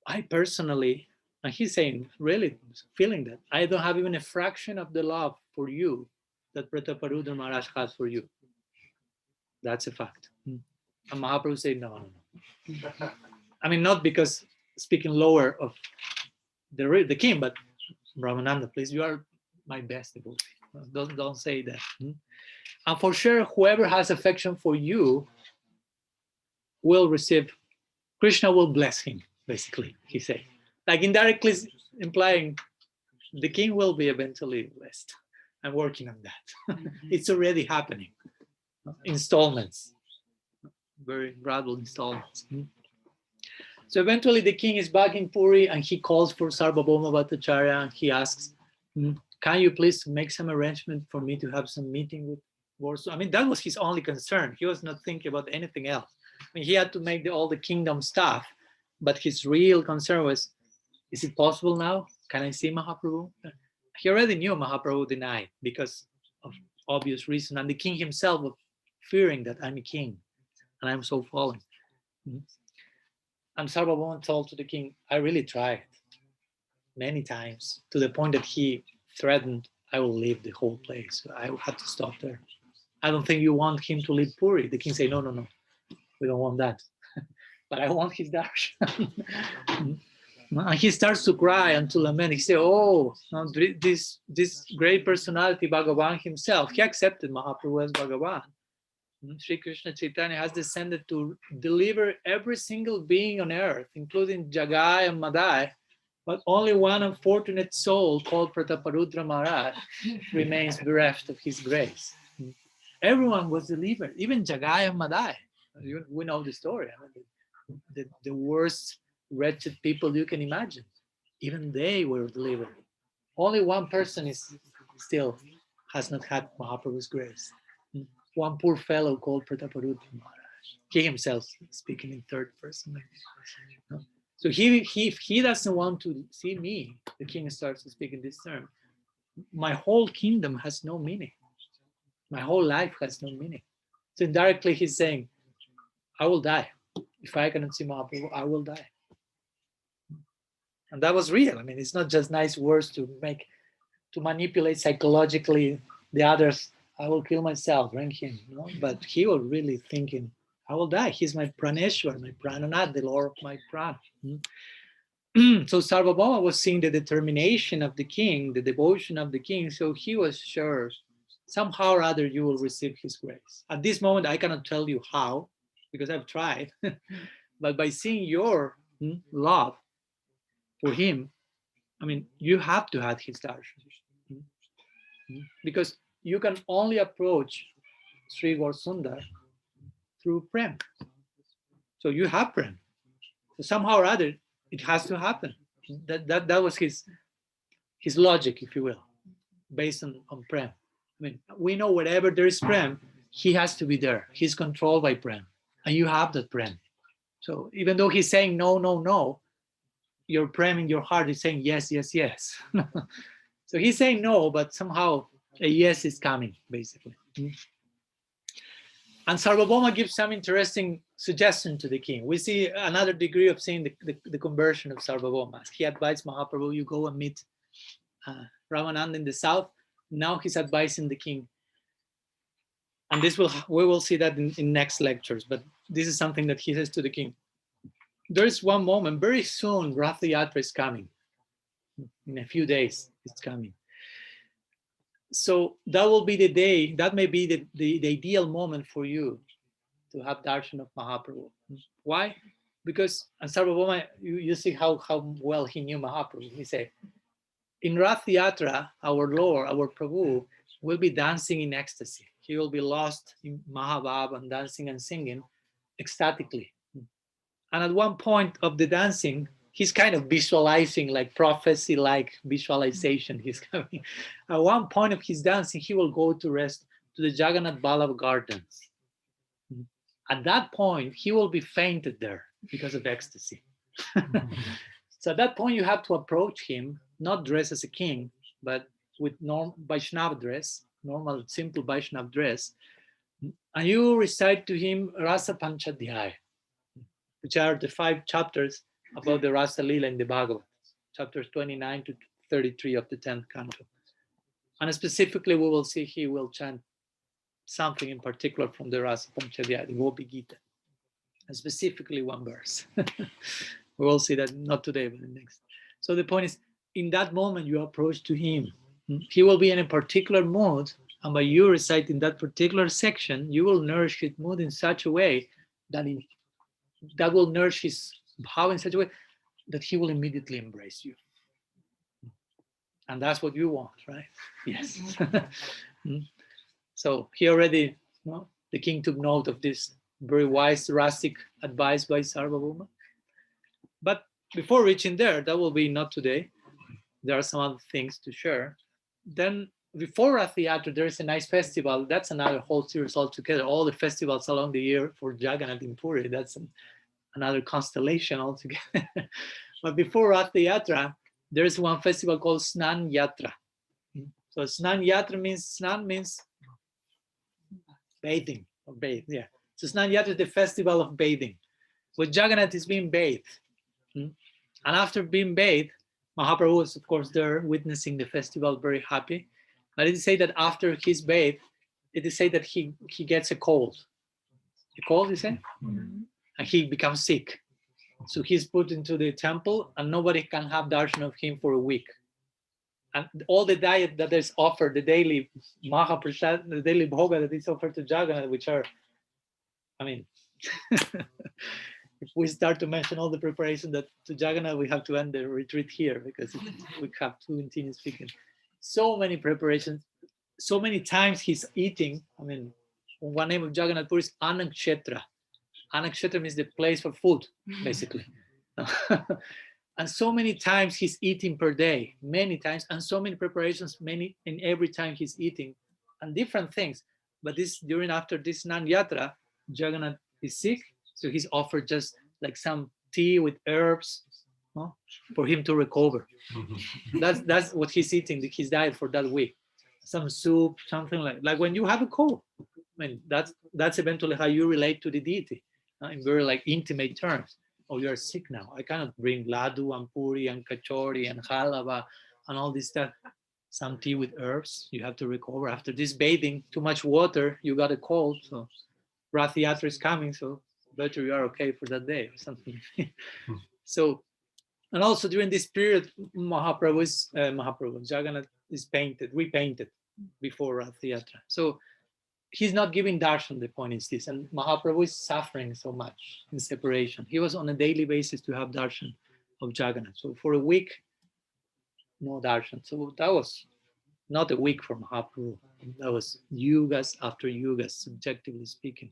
I personally, and he's saying, really feeling that, I don't have even a fraction of the love for you that Prataparudra Maharaj has for you. That's a fact. And Mahaprabhu said, no. I mean, not because speaking lower of the king, but Ramananda, please, you are my best devotee. Don't say that. And for sure, whoever has affection for you will receive, Krishna will bless him, basically, he said. Like indirectly implying the king will be eventually blessed. I'm working on that. It's already happening. Installments, very gradual installments. So eventually the king is back in Puri and he calls for Sarvabhauma Bhattacharya and he asks, can you please make some arrangement for me to have some meeting with Warsaw? I mean, that was his only concern. He was not thinking about anything else. I mean, he had to make all the kingdom stuff, but his real concern was, is it possible now? Can I see Mahaprabhu? He already knew Mahaprabhu denied because of obvious reason, and the king himself was fearing that I'm a king and I'm so fallen. And Sarvabhauma told to the king, I really tried many times, to the point that he threatened, I will leave the whole place. I had to stop there. I don't think you want him to leave Puri. The king said, no, no, no, we don't want that. But I want his darshan. And he starts to cry and to lament. He said, oh, this great personality, Bhagavan himself, he accepted Mahaprabhu as Bhagavan. Sri Krishna Chaitanya has descended to deliver every single being on earth, including Jagai and Madai, but only one unfortunate soul called Prataparudra Maharaj remains bereft of his grace. Everyone was delivered, even Jagai and Madai. We know the story. I mean, the worst wretched people you can imagine. Even they were delivered. Only one person is still has not had Mahaprabhu's grace. One poor fellow called Prataparudra Maharaj. He himself speaking in third person. So he doesn't want to see me. The king starts to speak in this term. My whole kingdom has no meaning. My whole life has no meaning. So indirectly he's saying, I will die. If I cannot see Mahaprabhu, I will die. And that was real. I mean, it's not just nice words to manipulate psychologically the others. I will kill myself, rank him. No? But he was really thinking, I will die. He's my Praneshwar, my Prananath, the Lord of my Pran. So Sarvabhauma was seeing the determination of the king, the devotion of the king. So he was sure somehow or other you will receive his grace. At this moment, I cannot tell you how, because I've tried. But by seeing your love for him, I mean, you have to have his darshan. Because you can only approach Sri Gaur-Sundar through prem. So you have prem. So somehow or other, it has to happen. That was his logic, if you will, based on prem. I mean, we know wherever there is prem, he has to be there. He's controlled by prem. And you have that prem. So even though he's saying no, no, no, your prem in your heart is saying yes, yes, yes. So he's saying no, but somehow a yes is coming, basically. And Sarvabhauma gives some interesting suggestion to the king. We see another degree of seeing the conversion of Sarvabhauma. He advised Mahaprabhu, you go and meet Ramananda in the south. Now he's advising the king. And we will see that in next lectures, but this is something that he says to the king. There is one moment, very soon, Rath Yatra is coming. In a few days, it's coming. So that will be the day, that may be the ideal moment for you to have darshan of Mahaprabhu. Why? Because, and Sarvabhauma, you see how well he knew Mahaprabhu. He said, in Rath Yatra, our Lord, our Prabhu, will be dancing in ecstasy. He will be lost in Mahabhav and dancing and singing ecstatically. And at one point of the dancing, he's kind of visualizing, like prophecy-like visualization. He's coming. At one point of his dancing, he will go to rest to the Jagannath Vallabh Gardens. At that point, he will be fainted there because of ecstasy. So at that point, you have to approach him, not dressed as a king, but with Vaishnava dress, normal, simple Vaishnava dress. And you recite to him Rasa Panchadhyaya, which are the 5 chapters about the Rasa Lila in the Bhagavad, chapters 29 to 33 of the 10th canto. And specifically, we will see he will chant something in particular from the Rasa Panchadhyaya, the Gopi Gita, and specifically one verse. We will see that not today, but the next. So the point is, in that moment, you approach to him. He will be in a particular mood, and by you reciting that particular section, you will nourish his mood in such a way that will nourish his bhava in such a way that he will immediately embrace you. And that's what you want, right? Yes. So he already, the king took note of this very wise rustic advice by Sarvabhauma. But before reaching there, that will be not today. There are some other things to share. then before Rath Yatra, there is a nice festival. That's another whole series altogether. All the festivals along the year for Jagannath in Puri. That's another constellation altogether. But before Rath Yatra, there is one festival called Snan Yatra. So Snan Yatra means, Snan means bathing or bathe. Yeah. So Snan Yatra is the festival of bathing. Where Jagannath is being bathed. And after being bathed, Mahaprabhu was, of course, there witnessing the festival, very happy. But it is said that after his bathe, it is said that he gets a cold. A cold, you say? Mm-hmm. And he becomes sick. So he's put into the temple and nobody can have darshan of him for a week. And all the diet that is offered, the daily Mahaprasad, the daily bhoga that is offered to Jagannath, which are, I mean, if we start to mention all the preparation that to Jagannath, we have to end the retreat here because we have to continue speaking. So many preparations, so many times he's eating. I mean, one name of Jagannath Puri is Anakshetra. Anakshetra means the place for food, basically. And so many times he's eating per day, many times, and so many preparations, many in every time he's eating, and different things. But this after this Snan Yatra, Jagannath is sick, so he's offered just like some tea with herbs, for him to recover. That's what he's eating, his diet for that week. Some soup, something like when you have a cold. I mean, that's eventually how you relate to the deity in very like intimate terms. Oh, you're sick now. I cannot bring ladu and puri and kachori and halava and all this stuff. Some tea with herbs. You have to recover after this bathing. Too much water. You got a cold. So Rath Yatra is coming. So better you are okay for that day or something. So, and also during this period, Jagannath is repainted before Rath Yatra. So he's not giving darshan, the point is this. And Mahaprabhu is suffering so much in separation. He was on a daily basis to have darshan of Jagannath. So for a week, no darshan. So that was not a week for Mahaprabhu. That was yugas after yugas, subjectively speaking.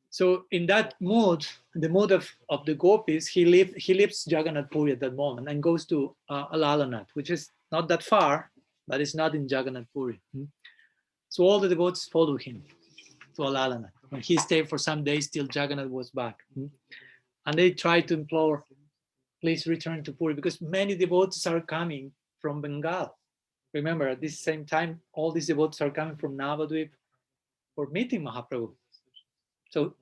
So in that mood, the mood of the gopis, he leaves Jagannath Puri at that moment and goes to Alalanath, which is not that far, but it's not in Jagannath Puri. So all the devotees follow him to Alalanath. When he stayed for some days till Jagannath was back. And they try to implore, please return to Puri, because many devotees are coming from Bengal. Remember, at this same time, all these devotees are coming from Navadvip for meeting Mahaprabhu. So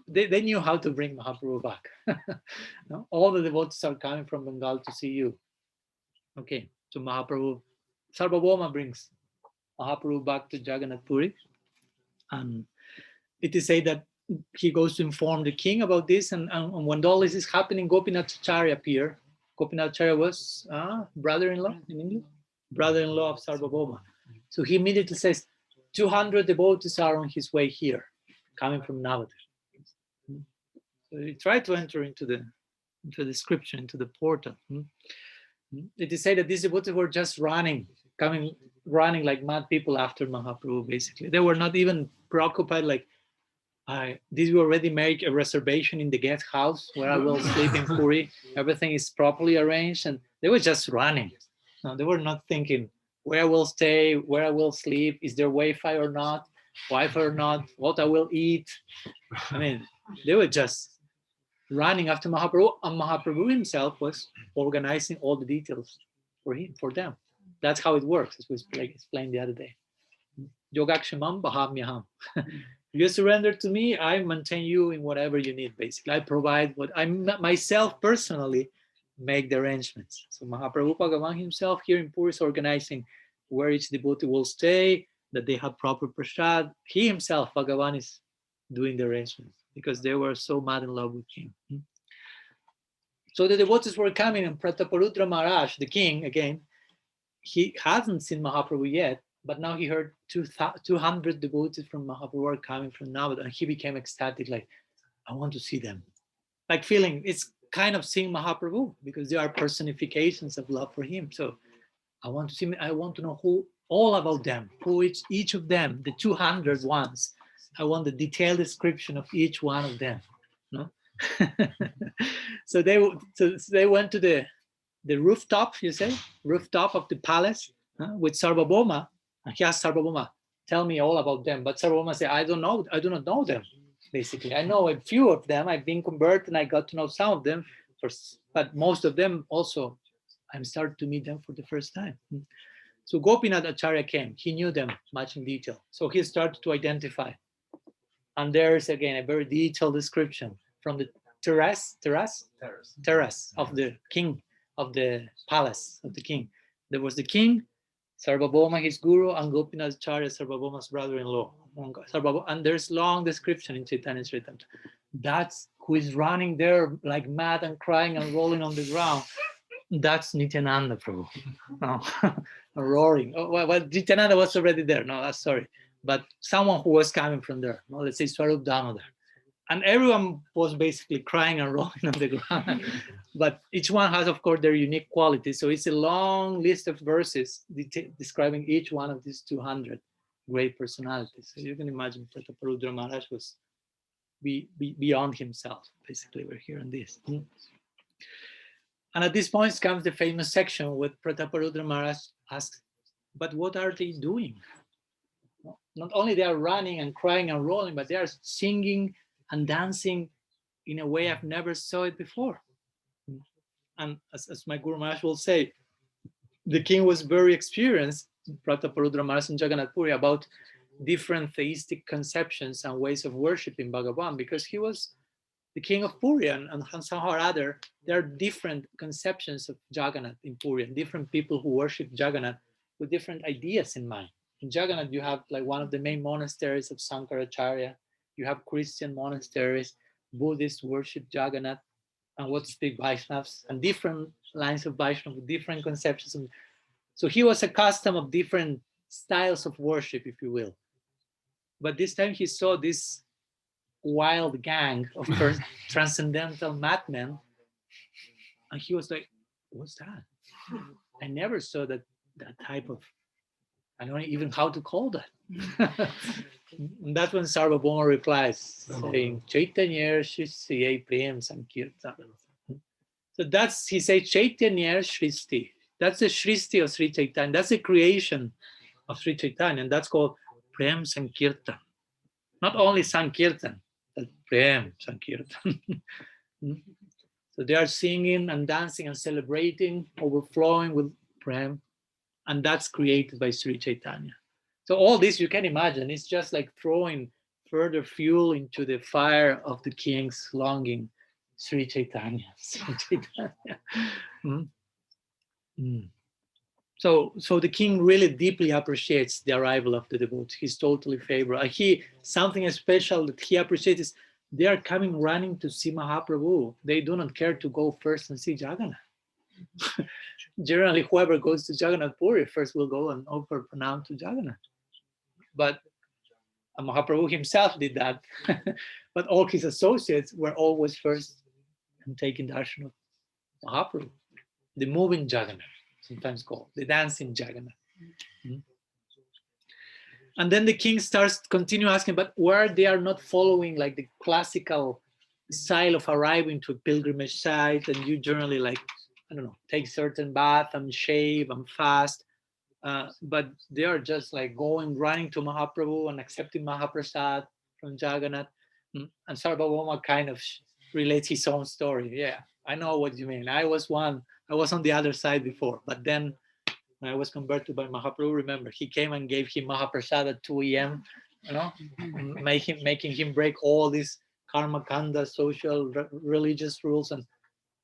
they knew how to bring Mahaprabhu back. No? All the devotees are coming from Bengal to see you. Okay, so Mahaprabhu, Sarvabhauma brings Mahaprabhu back to Jagannath Puri. And it is said that he goes to inform the king about this. And when all this is happening, Gopinath Acharya appeared. Gopinath Acharya was brother-in-law in English? Brother-in-law of Sarvabhauma. So he immediately says, 200 devotees are on his way here, coming from Navadvip. So he tried to enter into the description, into the portal. It is said that these devotees were just running like mad people after Mahaprabhu, basically. They were not even preoccupied, like, did you already make a reservation in the guest house where I will sleep in Puri? Everything is properly arranged. And they were just running. No, they were not thinking where I will stay, where I will sleep, is there Wi-Fi or not, what I will eat. I mean, they were just running after Mahaprabhu, and Mahaprabhu himself was organizing all the details for them. That's how it works, as we explained the other day. Yogakshamam Bahamyaham. You surrender to me, I maintain you in whatever you need, basically. I provide what I myself personally make the arrangements. So Mahaprabhu Bhagavan himself here in Puri is organizing where each devotee will stay, that they have proper prasad. He himself, Bhagavan, is doing the arrangements because they were so mad in love with him. So the devotees were coming, and Prataparudra Maharaj, the king, again, he hasn't seen Mahaprabhu yet, but now he heard 200 devotees from Mahaprabhu are coming from Navadvip, and he became ecstatic, like, I want to see them. Like feeling, it's kind of seeing Mahaprabhu because they are personifications of love for him. So I want to see, I want to know all about them, who each of them, the 200 ones. I want the detailed description of each one of them. No? So they went to the rooftop, you say, rooftop of the palace, with Sarvabhauma. And he asked Sarvabhauma, tell me all about them. But Sarvabhauma said, I don't know, I do not know them, basically. I know a few of them. I've been converted and I got to know some of them, but most of them also, I'm starting to meet them for the first time. So Gopinath Acharya came. He knew them much in detail. So he started to identify. And there's again a very detailed description from the terrace of the king, of the palace of the king. There was the king, Sarvabhauma, his guru, and Gopinath Acharya, Sarvabhauma's brother-in-law. And there's long description in Chaitanya Charitamrita. That's who is running there like mad and crying and rolling on the ground. That's Nityananda Prabhu. No. Roaring. Oh, well, Nityananda was already there. No, sorry. But someone who was coming from there. No, let's say Swarup Damodar. And everyone was basically crying and rolling on the ground. But each one has, of course, their unique qualities. So it's a long list of verses describing each one of these 200 great personalities. So you can imagine Prataparudra Maharaj was beyond himself. Basically, we're hearing this. And at this point comes the famous section where Prataparudra Maharaj asks, but what are they doing? Not only they are running and crying and rolling, but they are singing and dancing in a way I've never saw it before. And as my Guru Maharaj will say, the king was very experienced, Prataparudra Maharaj in Jagannath Puri, about different theistic conceptions and ways of worshiping Bhagavan, because he was the king of Puri, and somehow or other, there are different conceptions of Jagannath in Puri, and different people who worship Jagannath with different ideas in mind. In Jagannath, you have like one of the main monasteries of Sankaracharya, you have Christian monasteries, Buddhists worship Jagannath, and what speak Vaishnavas, and different lines of Vaishnava with different conceptions. So he was accustomed of different styles of worship, if you will. But this time he saw this wild gang of transcendental madmen, and he was like, what's that? I never saw that type of, I don't know even how to call that. And that's when Sarvabhauma replies, saying, Chaitanya Shristi Prem Sankirtan. So that's, he says, Chaitanya Shristi. That's the Shristi of Sri Chaitanya. That's the creation of Sri Chaitanya, and that's called Prem Sankirtan. Not only Sankirtan, but Prem Sankirtan. So they are singing and dancing and celebrating, overflowing with Prem, and that's created by Sri Chaitanya. So all this, you can imagine, it's just like throwing further fuel into the fire of the king's longing, Sri Chaitanya. Sri Chaitanya. So the king really deeply appreciates the arrival of the devotees. He's totally favorable. Something special that he appreciates is they are coming running to see Mahaprabhu. They do not care to go first and see Jagannath. Generally, whoever goes to Jagannath Puri first will go and offer pranam to Jagannath. But Mahaprabhu himself did that. But all his associates were always first and taking darshan of Mahaprabhu, the moving Jagannath, sometimes called the dancing Jagannath. And then the king starts to continue asking, but where they are not following like the classical style of arriving to a pilgrimage site, and you generally like, I don't know, take certain bath and shave and fast, but they are just like running to Mahaprabhu and accepting Mahaprasad from Jagannath. And Sarvabhauma kind of relates his own story. Yeah, I know what you mean. I was on the other side before, but then when I was converted by Mahaprabhu, remember, he came and gave him Mahaprasad at 2 a.m., making him break all these karma kanda, social, religious rules, and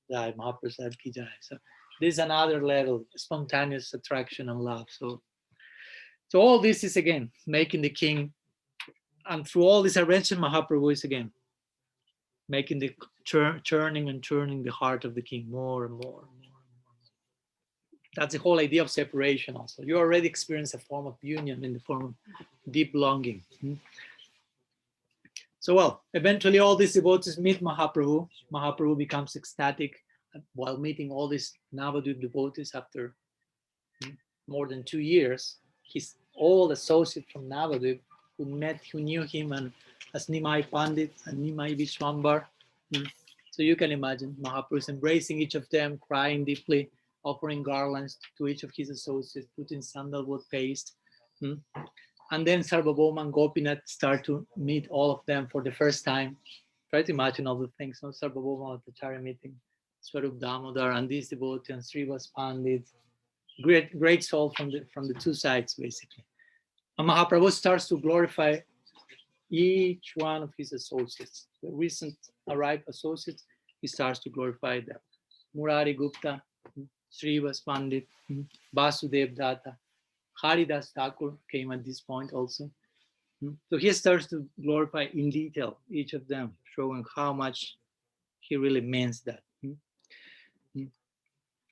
Mahaprasad ki jai. So this is another level, spontaneous attraction and love. So all this is again making the king, and through all this arrangement, Mahaprabhu is again making the churning the heart of the king more and more. That's the whole idea of separation also. You already experience a form of union in the form of deep longing. So well, eventually all these devotees meet Mahaprabhu. Mahaprabhu becomes ecstatic while meeting all these Navadvip devotees after more than 2 years. His old associate from Navadvip who knew him and as Nimai Pandit and Nimai Vishwambar. So you can imagine Mahaprabhu is embracing each of them, crying deeply, offering garlands to each of his associates, putting sandalwood paste. And then Sarvabhauma and Gopinath start to meet all of them for the first time. Try to imagine all the things. No? Sarvabhauma at the Charya meeting, Swarup Damodar, and these devotees, and Srivas Pandit. Great soul from the two sides, basically. And Mahaprabhu starts to glorify each one of his associates, the recent arrived associates. He starts to glorify them. Murari Gupta, Srivas Pandit, Vasudev Datta, Haridas Thakur came at this point also. So he starts to glorify in detail each of them, showing how much he really means that.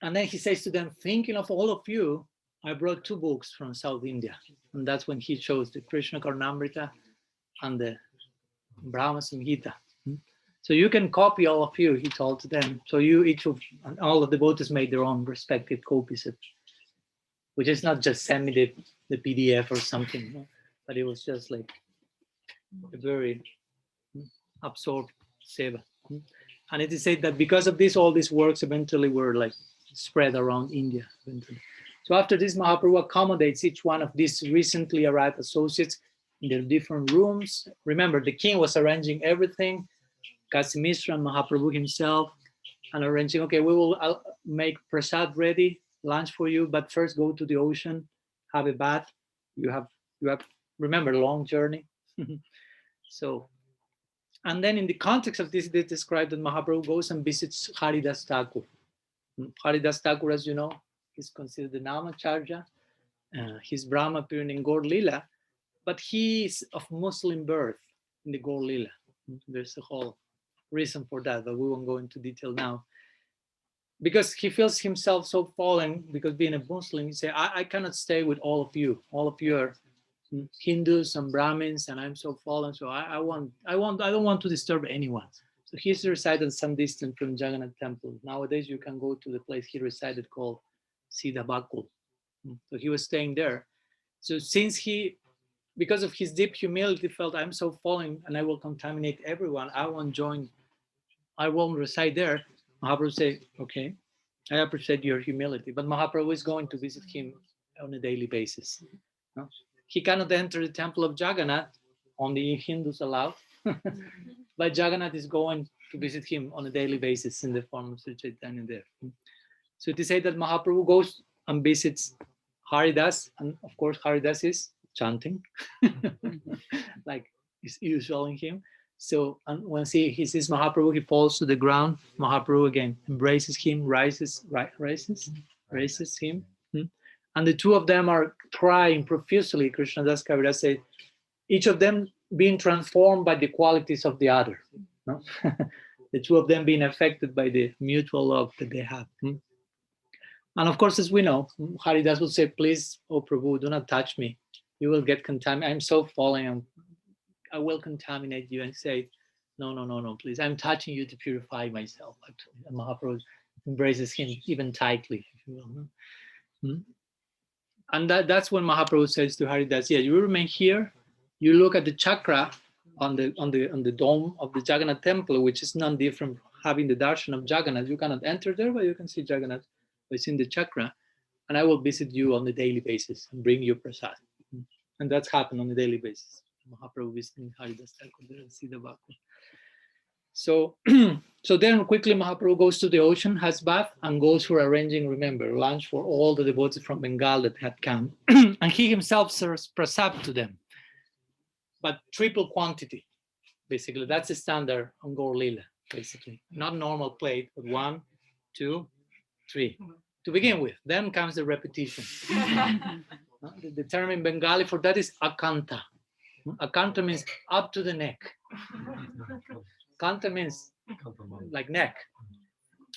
And then he says to them, thinking of all of you, I brought 2 books from South India. And that's when he chose the Krishna Karnamrita and the Brahma Samhita. So you can copy all of you, he told to them. So you each of, and all of the devotees made their own respective copies of, which is not just send me the PDF or something, but it was just like a very absorbed seva. And it is said that because of this, all these works eventually were like spread around India. Eventually. So after this, Mahaprabhu accommodates each one of these recently arrived associates in their different rooms. Remember, the king was arranging everything, Kasi Mishra and Mahaprabhu himself, and arranging, okay, I'll make prasad ready, lunch for you, but first go to the ocean, have a bath. You have remember, long journey. So, and then in the context of this, they describe that Mahaprabhu goes and visits Haridas Thakur. Haridas Thakur, as you know, is considered the Namacharya. He's Brahma appearing in Gaur Lila, but he is of Muslim birth in the Gaur Lila. There's a whole reason for that, but we won't go into detail now. Because he feels himself so fallen, because being a Muslim, he say, I cannot stay with all of you. All of you are Hindus and Brahmins, and I'm so fallen, so I don't want to disturb anyone. So he's resided some distance from Jagannath temple. Nowadays, you can go to the place he resided called Siddhabakul. So he was staying there. So since because of his deep humility, felt I'm so fallen and I will contaminate everyone, I won't reside there. Mahaprabhu said, okay, I appreciate your humility, but Mahaprabhu is going to visit him on a daily basis. No? He cannot enter the temple of Jagannath, only Hindus allowed, but Jagannath is going to visit him on a daily basis in the form of Sri Chaitanya there. So to say that Mahaprabhu goes and visits Haridas, and of course Haridas is chanting, like is usual in him. So and once he sees Mahaprabhu, he falls to the ground. Mahaprabhu again embraces him, raises him. And the two of them are crying profusely. Krishnadas Kaviraj said, each of them being transformed by the qualities of the other. No? The two of them being affected by the mutual love that they have. And of course, as we know, Haridas would say, please, oh Prabhu, do not touch me. You will get contaminated. I'm so fallen. I will contaminate you, and say, no, please. I'm touching you to purify myself. Actually. And Mahaprabhu embraces him even tightly, if you will. And that's when Mahaprabhu says to Haridas, yeah, you remain here. You look at the chakra on the dome of the Jagannath temple, which is none different from having the darshan of Jagannath. You cannot enter there, but you can see Jagannath. It's in the chakra. And I will visit you on a daily basis and bring you prasad. And that's happened on a daily basis. Mahaprabhu visiting Haridas Thakur there and Siddhabakul. So, so then quickly Mahaprabhu goes to the ocean, has bath, and goes for arranging, remember, lunch for all the devotees from Bengal that had come. And he himself serves prasad to them, but triple quantity, basically. That's the standard on Gaur Lila, basically. Not normal plate, but 1, 2, 3. To begin with, then comes the repetition. The term in Bengali for that is akanta. Akanta means up to the neck. Kanta means like neck.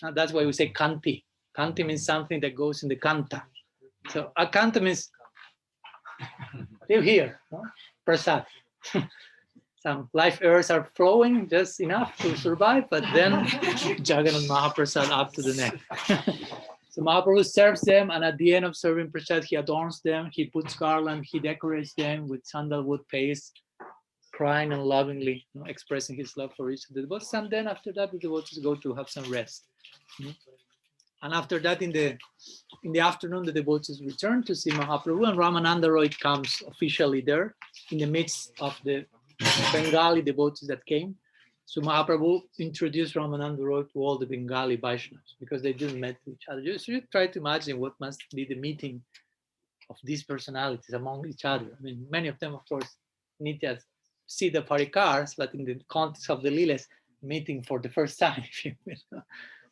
And that's why we say kanti. Kanti means something that goes in the kanta. So akanta means live here, no? Prasad. Some life airs are flowing just enough to survive, but then Jagannath Mahaprasad up to the neck. So Mahaprabhu serves them, and at the end of serving prasad, he adorns them, he puts garland, he decorates them with sandalwood paste, crying and lovingly, expressing his love for each of the devotees. And then after that, the devotees go to have some rest. And after that, in the afternoon, the devotees return to see Mahaprabhu, and Ramananda Roy comes officially there in the midst of the Bengali devotees that came. So Mahaprabhu introduced Ramananda Roy to all the Bengali Vaishnavas because they didn't meet each other. You try to imagine what must be the meeting of these personalities among each other. I mean, many of them, of course, Nitya see the parikars, but in the context of the Lilas, meeting for the first time.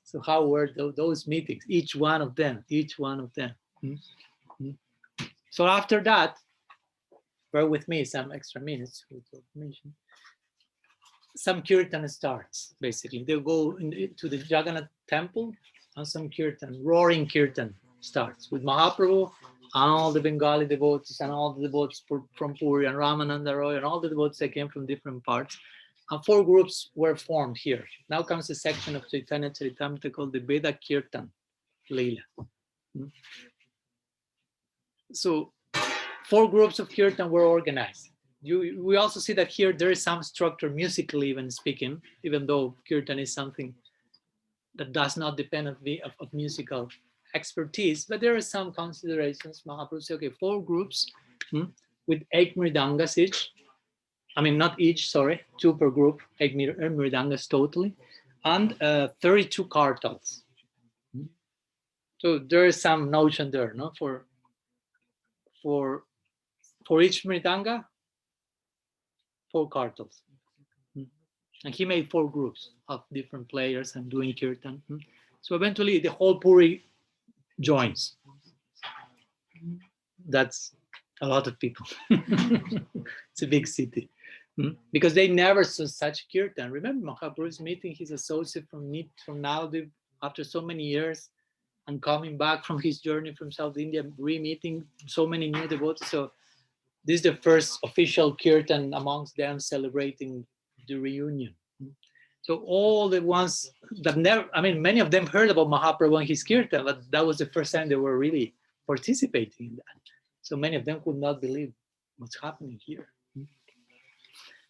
So how were those meetings? Each one of them. Mm-hmm. So after that, bear with me some extra minutes with information. Some kirtan starts, basically. They go to the Jagannath temple and some kirtan, roaring kirtan starts with Mahaprabhu and all the Bengali devotees and all the devotees from Puri and Ramananda Roy and all the devotees that came from different parts. And 4 groups were formed here. Now comes a section of Chaitanya Charitamrita called the Veda Kirtan Leela. So 4 groups of kirtan were organized. We also see that here there is some structure musically even speaking, even though kirtan is something that does not depend on of musical expertise, but there are some considerations. Mahaprabhu said, okay, 4 groups with 8 mridangas each. I mean, not each, sorry, 2 per group, 8 mridangas totally, and 32 kartals. So there is some notion there, no? For each mridanga, 4 kartals. And he made 4 groups of different players and doing kirtan. So eventually the whole Puri joins. That's a lot of people. It's a big city. Because they never saw such kirtan. Remember Mahaprabhu's meeting his associate from Naldiv after so many years and coming back from his journey from South India, re-meeting so many new devotees. So this is the first official kirtan amongst them celebrating the reunion. So all the ones that never, I mean, many of them heard about Mahaprabhu and his kirtan, but that was the first time they were really participating in that. So many of them could not believe what's happening here.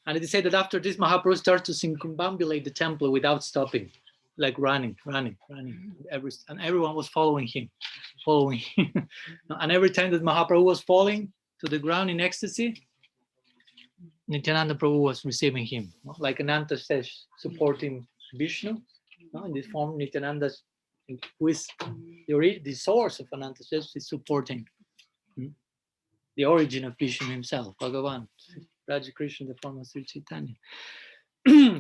And it is said that after this, Mahaprabhu started to circumambulate the temple without stopping, like running. And everyone was following him. And every time that Mahaprabhu was falling to the ground in ecstasy, Nityananda Prabhu was receiving him, like Ananta says, supporting Vishnu. In this form, Nityananda, who is the source of Ananta says, is supporting the origin of Vishnu himself, Bhagavan, Raja Krishna, the form of Sri Chaitanya.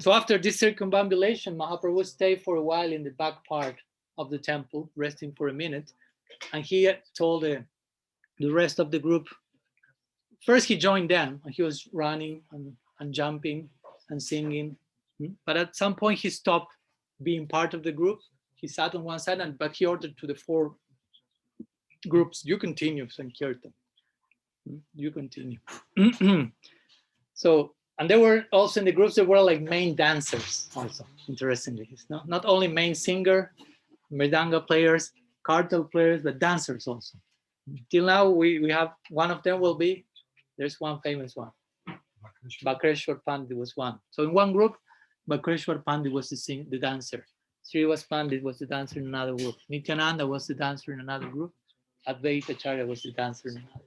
So after this circumambulation, Mahaprabhu stayed for a while in the back part of the temple, resting for a minute, and he told the rest of the group. First, he joined them, and he was running and jumping and singing. But at some point, he stopped being part of the group. He sat on one side, but he ordered to the 4 groups, "You continue, Sankirtan. You continue." So, and there were also in the groups, there were like main dancers also, interestingly. Not only main singer, mridanga players, kartal players, but dancers also. Till now, we have one of them will be, there's one famous one. Bakreshwar Pandit was one. So in one group, Bakreshwar Pandit was the dancer. Srivas Pandit was the dancer in another group. Nityananda was the dancer in another group. Advaita Acharya was the dancer in another.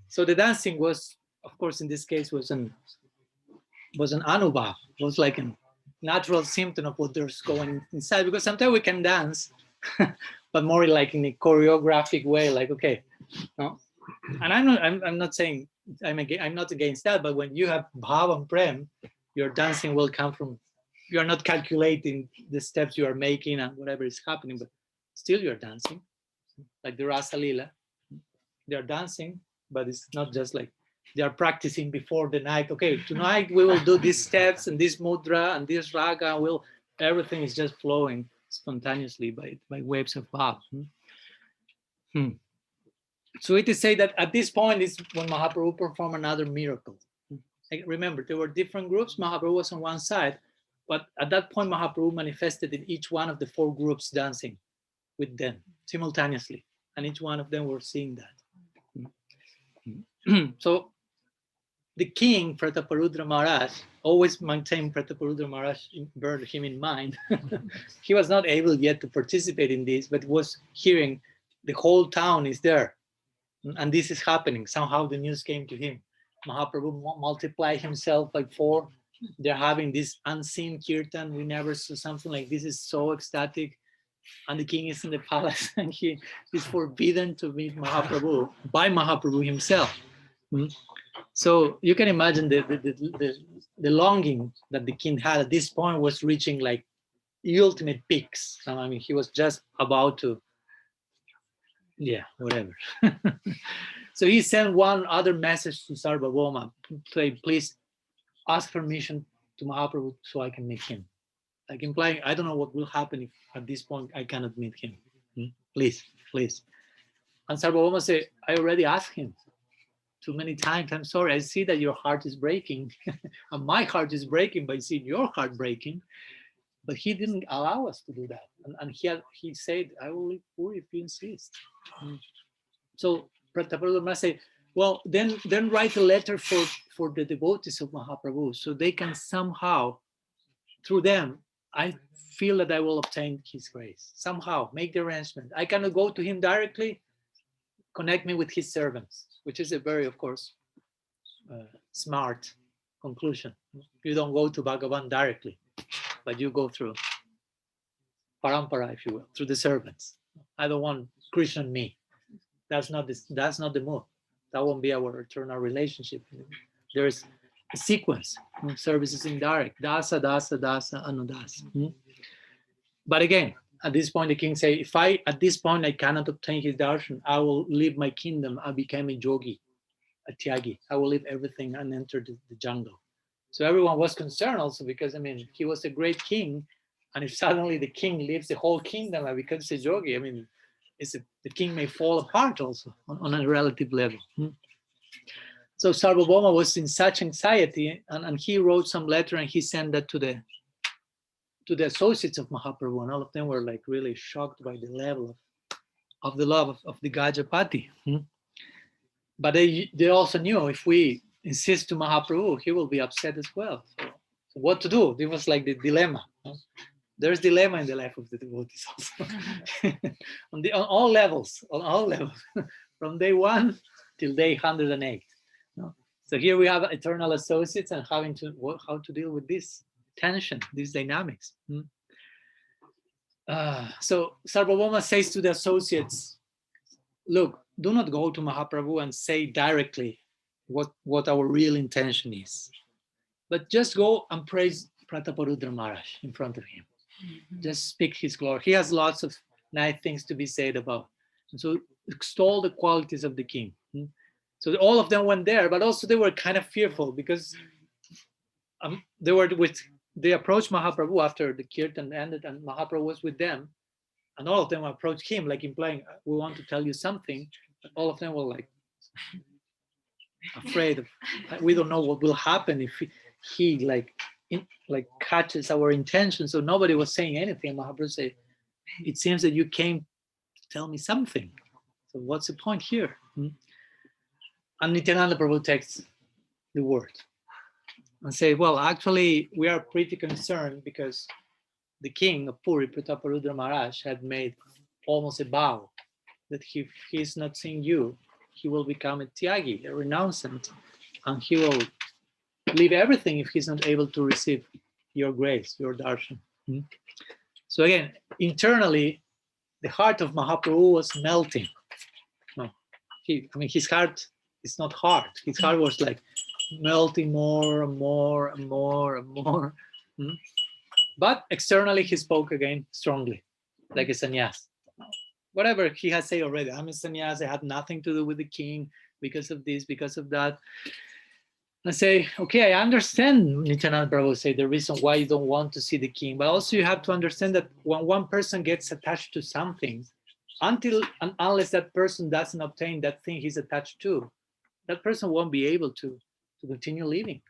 So the dancing was, of course, in this case, was an anubhav. It was like a natural symptom of what there's going inside. Because sometimes we can dance, but more like in a choreographic way. Like, okay, no. And I'm not saying I'm not against that. But when you have bhav and prem, your dancing will come from. You are not calculating the steps you are making and whatever is happening, but still you're dancing, like the Rasa Lila. They're dancing, but it's not just like they are practicing before the night. Okay, tonight we will do these steps and this mudra and this raga. Everything is just flowing spontaneously by waves of bhav. So it is said that at this point is when Mahaprabhu performed another miracle. Remember, there were different groups. Mahaprabhu was on one side, but at that point, Mahaprabhu manifested in each one of the 4 groups dancing with them simultaneously, and each one of them were seeing that. So the king, Prataparudra Maharaj, always maintained Prataparudra Maharaj, bear him in mind. He was not able yet to participate in this, but was hearing the whole town is there. And this is happening. Somehow the news came to him. Mahaprabhu multiplied himself by 4. They're having this unseen kirtan. We never saw something like this. Is so ecstatic. And the king is in the palace and he is forbidden to meet Mahaprabhu by Mahaprabhu himself. So you can imagine the longing that the king had at this point was reaching like the ultimate peaks. So, I mean, he was just about to, yeah, whatever. So he sent one other message to Sarvabhauma, please ask permission to Mahaprabhu so I can meet him. Like implying, I don't know what will happen if at this point I cannot meet him. Please, please. And Sarvabhauma said, I already asked him too many times. I'm sorry, I see that your heart is breaking. And my heart is breaking by seeing your heart breaking. But he didn't allow us to do that. And he said, I will leave Puri if you insist. So Prataparudra said, well, then write a letter for the devotees of Mahaprabhu so they can somehow, through them, I feel that I will obtain his grace. Somehow, make the arrangement. I cannot go to him directly, connect me with his servants, which is a very, of course, smart conclusion. You don't go to Bhagavan directly, but you go through parampara, if you will, through the servants. I don't want Krishna and me. That's not the move. That won't be our eternal relationship. There's a sequence. Service is indirect. Dasa, dasa, dasa, anudasa. But again, at this point, the king say, at this point I cannot obtain his darshan, I will leave my kingdom. I became a yogi, a tyagi. I will leave everything and enter the jungle. So everyone was concerned also because, I mean, he was a great king. And if suddenly the king leaves the whole kingdom and becomes a yogi, I mean, the king may fall apart also on a relative level. So Sarvabhauma was in such anxiety, and he wrote some letter and he sent that to the associates of Mahaprabhu, and all of them were like really shocked by the level of the love of the Gajapati. But they also knew if we insist to Mahaprabhu, he will be upset as well. So what to do? It was like the dilemma. There's dilemma in the life of the devotees also. on all levels, from day 1 till day 108. So here we have eternal associates and having to how to deal with this tension, these dynamics. So Sarvabhauma says to the associates, look, do not go to Mahaprabhu and say directly what our real intention is, but just go and praise Prataparudra Maharaj in front of him. Just speak his glory. He has lots of nice things to be said about. And so extol the qualities of the king. So all of them went there, but also they were kind of fearful because they approached Mahaprabhu after the kirtan ended and Mahaprabhu was with them. And all of them approached him, like implying, we want to tell you something. But all of them were like afraid of, we don't know what will happen if he catches our intention. So nobody was saying anything. Mahaprabhu said, it seems that you came to tell me something. So what's the point here? And Nityananda Prabhu takes the word and say, well, actually, we are pretty concerned because the king of Puri, Prataparudra Maharaj, had made almost a vow that if he's not seeing you, he will become a tyagi, a renouncant, and he will leave everything if he's not able to receive your grace, your darshan. So again, internally, the heart of Mahaprabhu was melting. His heart is not hard. His heart was like melting more and more and more and more. But externally, he spoke again strongly, like a sannyas. Whatever he has said already, I'm a sannyas, I had nothing to do with the king because of this, because of that. I say, okay, I understand, Nityananda Prabhu say, the reason why you don't want to see the king, but also you have to understand that when one person gets attached to something, until and unless that person doesn't obtain that thing he's attached to, that person won't be able to continue living.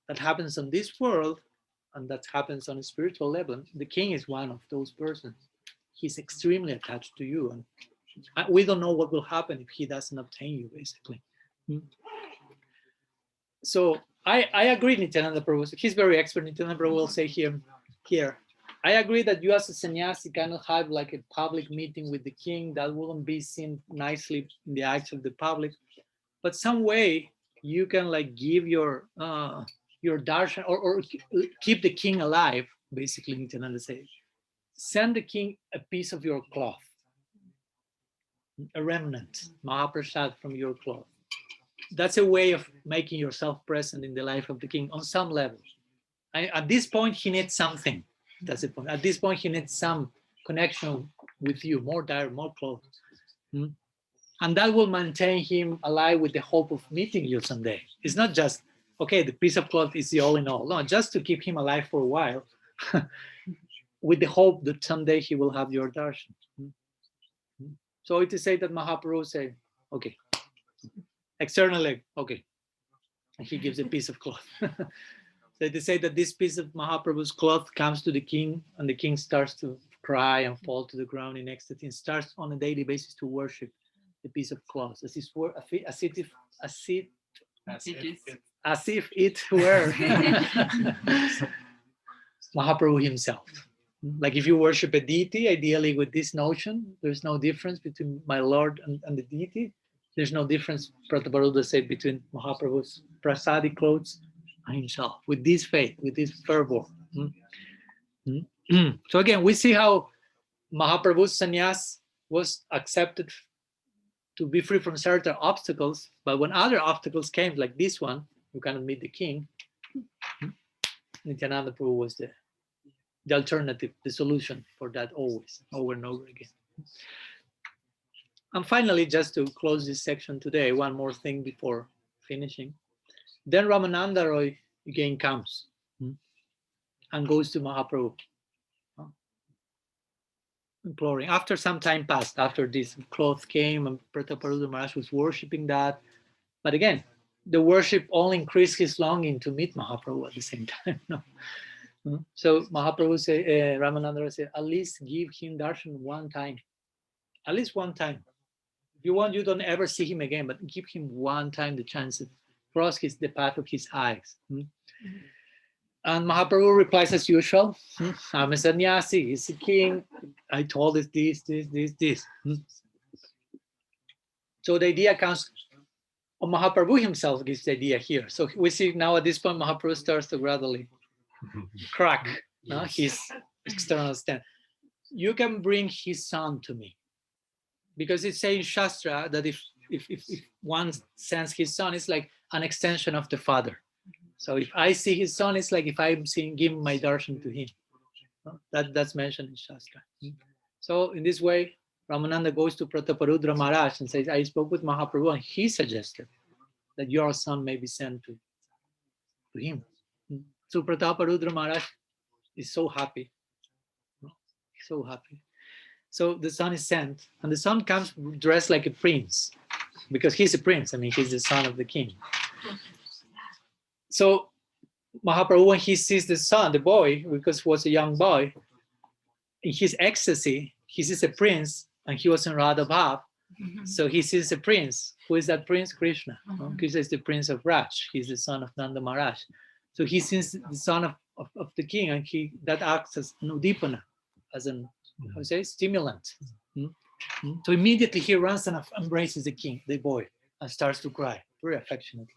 That happens on this world, and that happens on a spiritual level. The king is one of those persons. He's extremely attached to you, and we don't know what will happen if he doesn't obtain you, basically. So I agree, Nityananda Prabhu. He's very expert. Nityananda Prabhu will say here. I agree that you as a sannyasi cannot have like a public meeting with the king. That wouldn't be seen nicely in the eyes of the public. But some way you can like give your darshan or keep the king alive. Basically, Nityananda says, send the king a piece of your cloth, a remnant, Mahaprasad from your cloth. That's a way of making yourself present in the life of the king on some level. At this point, he needs something. That's the point. At this point, he needs some connection with you, more direct, more close. And that will maintain him alive with the hope of meeting you someday. It's not just, okay, the piece of cloth is the all in all. No, just to keep him alive for a while with the hope that someday he will have your darshan. So it is said that Mahaprabhu say, okay, externally, okay, and he gives a piece of cloth. So they say that this piece of Mahaprabhu's cloth comes to the king, and the king starts to cry and fall to the ground in ecstasy, and starts on a daily basis to worship the piece of cloth as if it were Mahaprabhu himself. Like if you worship a deity, ideally with this notion, there's no difference between my Lord and the deity. There's no difference, Prataparudra said, between Mahaprabhu's prasadi clothes and himself, with this faith, with this fervor. So again, we see how Mahaprabhu's sannyas was accepted to be free from certain obstacles, but when other obstacles came, like this one, you cannot meet the king, Nityananda Prabhu was the alternative, the solution for that always, over and over again. And finally, just to close this section today, one more thing before finishing. Then Ramananda Roy again comes and goes to Mahaprabhu, imploring. After some time passed, after this cloth came and Prataparudra Maharaj was worshipping that. But again, the worship only increased his longing to meet Mahaprabhu at the same time. So Mahaprabhu said, Ramananda Roy said, at least give him darshan one time. At least one time. If you want, you don't ever see him again, but give him one time the chance to cross the path of his eyes. And Mahaprabhu replies as usual, I'm a sannyasi, he's a king, I told us this. So the idea comes, Mahaprabhu himself gives the idea here. So we see now at this point, Mahaprabhu starts to gradually crack his external stand. You can bring his son to me. Because it says in Shastra that if one sends his son, it's like an extension of the father. So if I see his son, it's like if I'm giving my darshan to him. That's mentioned in Shastra. So in this way, Ramananda goes to Prataparudra Maharaj and says, I spoke with Mahaprabhu and he suggested that your son may be sent to him. So Prataparudra Maharaj is so happy. So happy. So the son is sent, and the son comes dressed like a prince, because he's a prince. I mean, he's the son of the king. So Mahaprabhu, when he sees the son, the boy, because he was a young boy, in his ecstasy, he sees a prince, and he was in Radha Bhav. So he sees a prince. Who is that prince? Krishna. Krishna is the prince of Raj. He's the son of Nanda Maharaj. So he sees the son of the king, and that acts as an udipana, as an stimulant. So immediately he runs and embraces the king, the boy, and starts to cry very affectionately.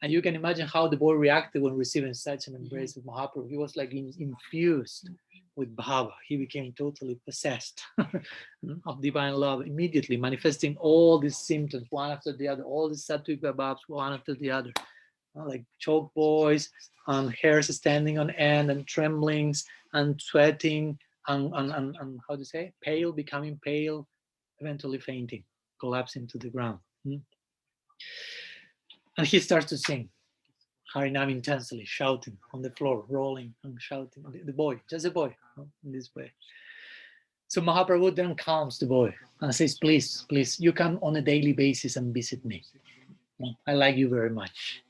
And you can imagine how the boy reacted when receiving such an embrace of Mahaprabhu. He was like infused with bhava. He became totally possessed of divine love immediately, manifesting all these symptoms one after the other, all these sattvic vibhavs one after the other, like choke boys, hairs standing on end, and tremblings, and sweating, and how do you say, pale, becoming pale, eventually fainting, collapsing to the ground. And he starts to sing Harinam intensely, shouting on the floor, rolling and shouting. The boy, just a boy, in this way. So Mahaprabhu then calms the boy and says, please, you come on a daily basis and visit me. I like you very much.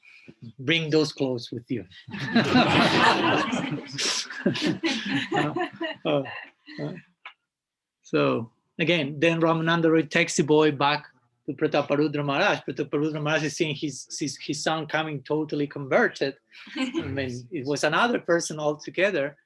Bring those clothes with you. So again, then Ramananda Roy takes the boy back to Prataparudra Maharaj. Prataparudra Maharaj is seeing his son coming totally converted. I mean, it was another person altogether.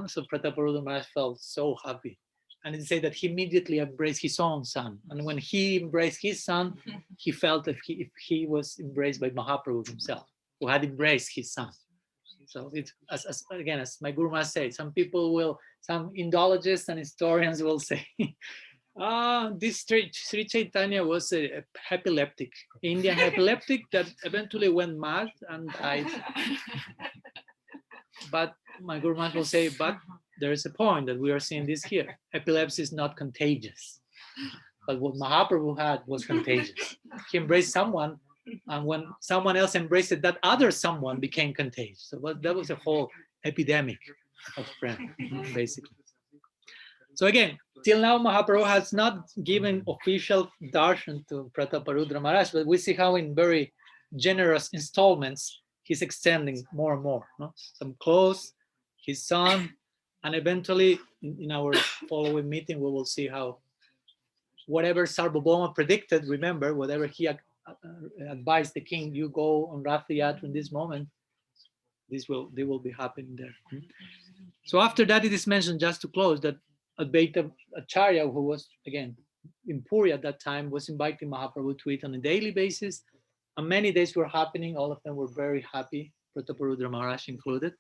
So Prataparudra Maharaj felt so happy. And he said that he immediately embraced his own son. And when he embraced his son, he felt if he was embraced by Mahaprabhu himself, who had embraced his son. So it's, again, as my Guru Maharaj said, some Indologists and historians will say, this Sri Chaitanya was a epileptic, Indian epileptic that eventually went mad and died. But my Guru Maharaj will say, but there is a point that we are seeing this here. Epilepsy is not contagious. But what Mahaprabhu had was contagious. He embraced someone, and when someone else embraced it, that other someone became contagious. So that was a whole epidemic of friend, basically. So again, till now, Mahaprabhu has not given official darshan to Prataparudra Maharaj, but we see how in very generous installments, he's extending more and more. No? Some clothes, his son, and eventually in our following meeting, we will see how whatever Sarvabhauma predicted, remember, whatever he advised the king, you go on Rath Yatra in this moment, they will be happening there. So after that, it is mentioned, just to close, that Advaita Acharya, who was, again, in Puri at that time, was inviting Mahaprabhu to eat on a daily basis. And many days were happening. All of them were very happy, Prataparudra Maharaj included.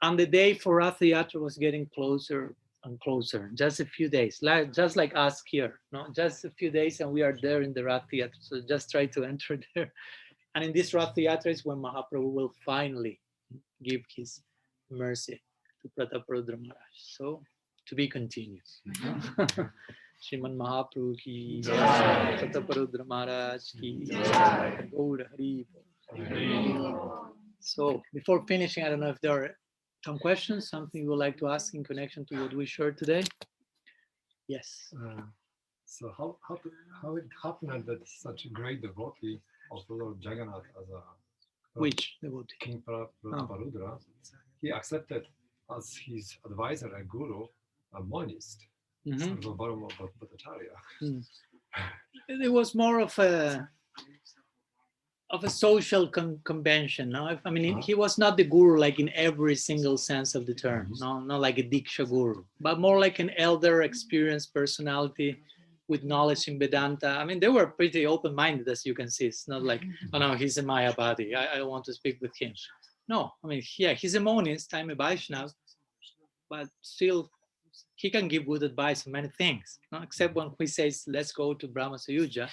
And the day for Rath Yatra was getting closer and closer, just a few days, just like us here, no? Just a few days and we are there in the Rath Yatra. So just try to enter there. And in this Rath Yatra is when Mahaprabhu will finally give his mercy to Prataparudra Maharaj. So to be continued. Shriman Mahaprabhu ki jai, Prataparudra Maharaj ki jai, Gaura Hari. So before finishing, I don't know if there are some questions, something you would like to ask in connection to what we shared today? Yes. So how it happened that such a great devotee of Lord Jagannath as a which devotee? King Prataparudra, he accepted as his advisor and guru a monist, Sarvabhauma Bhattacharya. It was more of a social convention. No? I mean, he was not the guru like in every single sense of the term. No, not like a Diksha guru, but more like an elder, experienced personality with knowledge in Vedanta. I mean, they were pretty open-minded, as you can see. It's not like, oh no, he's a Mayavadi, I don't want to speak with him. No, I mean, yeah, he's a monist, I'm a Vaishnava, but still, he can give good advice on many things, no? Except when he says, let's go to Brahma Sayuja.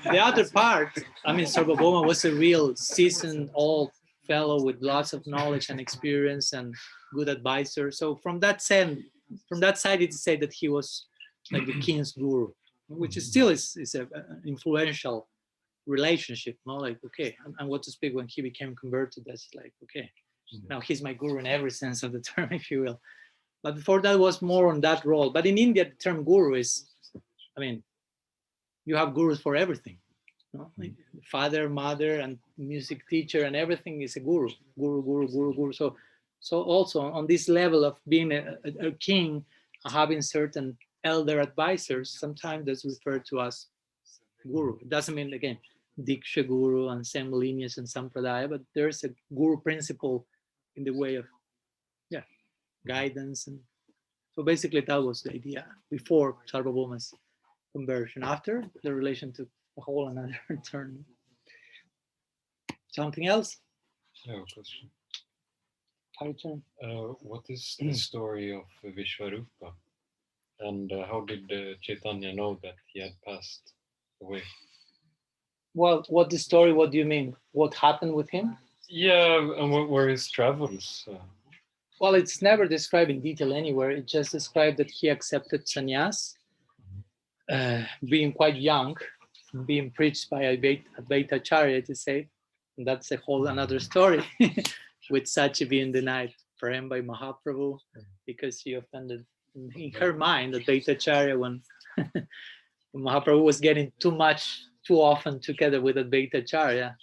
The other part, I mean, Sarvabhauma was a real seasoned old fellow with lots of knowledge and experience and good advisor. So from that side, it's said that he was like the king's guru, which is still is an influential relationship, no? Like, okay, and what to speak when he became converted, that's like, okay, now he's my guru in every sense of the term, if you will. But before that was more on that role. But in India, the term guru is, I mean, you have gurus for everything. No? Like father, mother, and music teacher, and everything is a guru. Guru. So also on this level of being a king, having certain elder advisors, sometimes that's referred to as guru. It doesn't mean, again, Diksha guru and same lineage and Sampradaya, but there's a guru principle in the way of, yeah, guidance. And so basically that was the idea before Sarvabhauma's conversion. After, the relation took a whole another turn. Something else? I have a question. Turn. What is the story of Vishvarupa? And how did Chaitanya know that he had passed away? Well, what the story? What do you mean? What happened with him? Yeah, and what were his travels? Well, it's never described in detail anywhere. It just described that he accepted sannyas, being quite young, being preached by Advaita Acharya, to say. And that's a whole another story, with Sachi being denied for him by Mahaprabhu because he offended, in her mind, Advaita Acharya when Mahaprabhu was getting too often together with Advaita Acharya.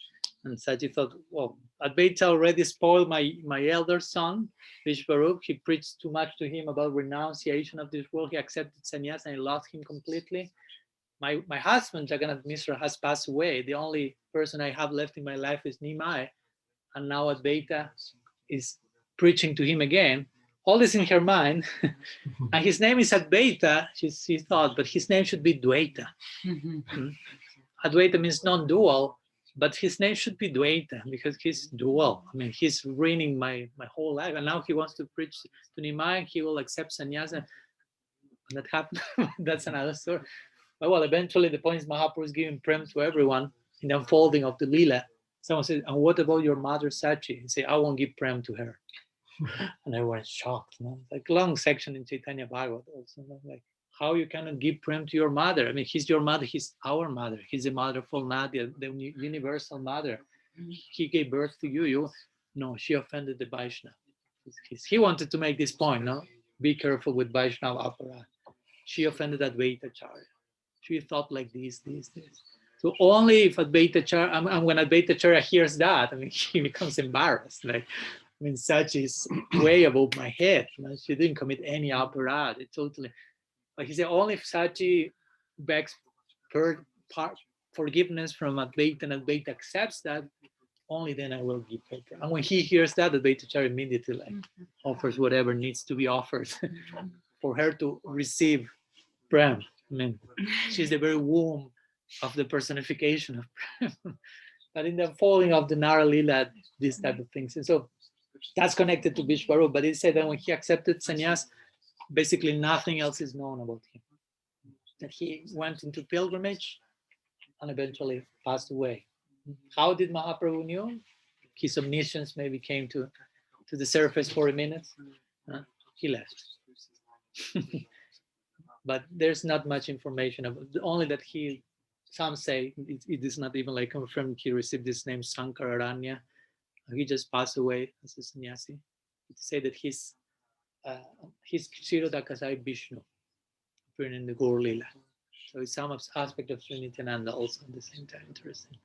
And Saji thought, well, Advaita already spoiled my elder son, Vishvarup. He preached too much to him about renunciation of this world. He accepted sannyas and I lost him completely. My husband, Jagannath Mishra, has passed away. The only person I have left in my life is Nimai. And now Advaita is preaching to him again. All this in her mind. And his name is Advaita, she thought, but his name should be Dvaita. Advaita means non-dual, but his name should be Dvaita because he's dual. I mean, he's ruining my whole life. And now he wants to preach to Nimai. He will accept sannyasa. That happened. That's another story. But well, eventually the point is Mahaprabhu is giving prem to everyone in the unfolding of the Leela. Someone said, and what about your mother Sachi? He said, I won't give prem to her. And everyone's shocked. You know? Like long section in Chaitanya Bhagavat also. You know? Like how you cannot give prem to your mother. I mean, he's your mother, he's our mother. He's the mother of all Nadia, the universal mother. He gave birth to you. No, she offended the Vaishnava. He wanted to make this point, no? Be careful with Vaishnava aparat. She offended Advaita Acharya. She thought like this. So only if Advaita Acharya, and when Advaita Acharya hears that, I mean, he becomes embarrassed. Like, I mean, Sachi is way above my head. You know? She didn't commit any aparat. It totally. But he said only if Sachi begs forgiveness from Advaita and Advaita accepts that, only then I will give her. And when he hears that, Advaita Acharya immediately offers whatever needs to be offered for her to receive prem. I mean, she's the very womb of the personification of prem. But in the unfolding of the Nara Lila, these type of things. And so that's connected to Vishvarup. But it said that when he accepted sannyas, basically nothing else is known about him. That he went into pilgrimage and eventually passed away. How did Mahaprabhu knew? His omniscience maybe came to the surface for a minute. He left. But there's not much information about it. Only that some say it is not even like confirmed he received this name Sankararanya. He just passed away as a sannyasi. It say that he's Kshirodakasai Vishnu, appearing in the Gaur Lila. So it's some aspect of Sri Nityananda also at the same time. Interesting.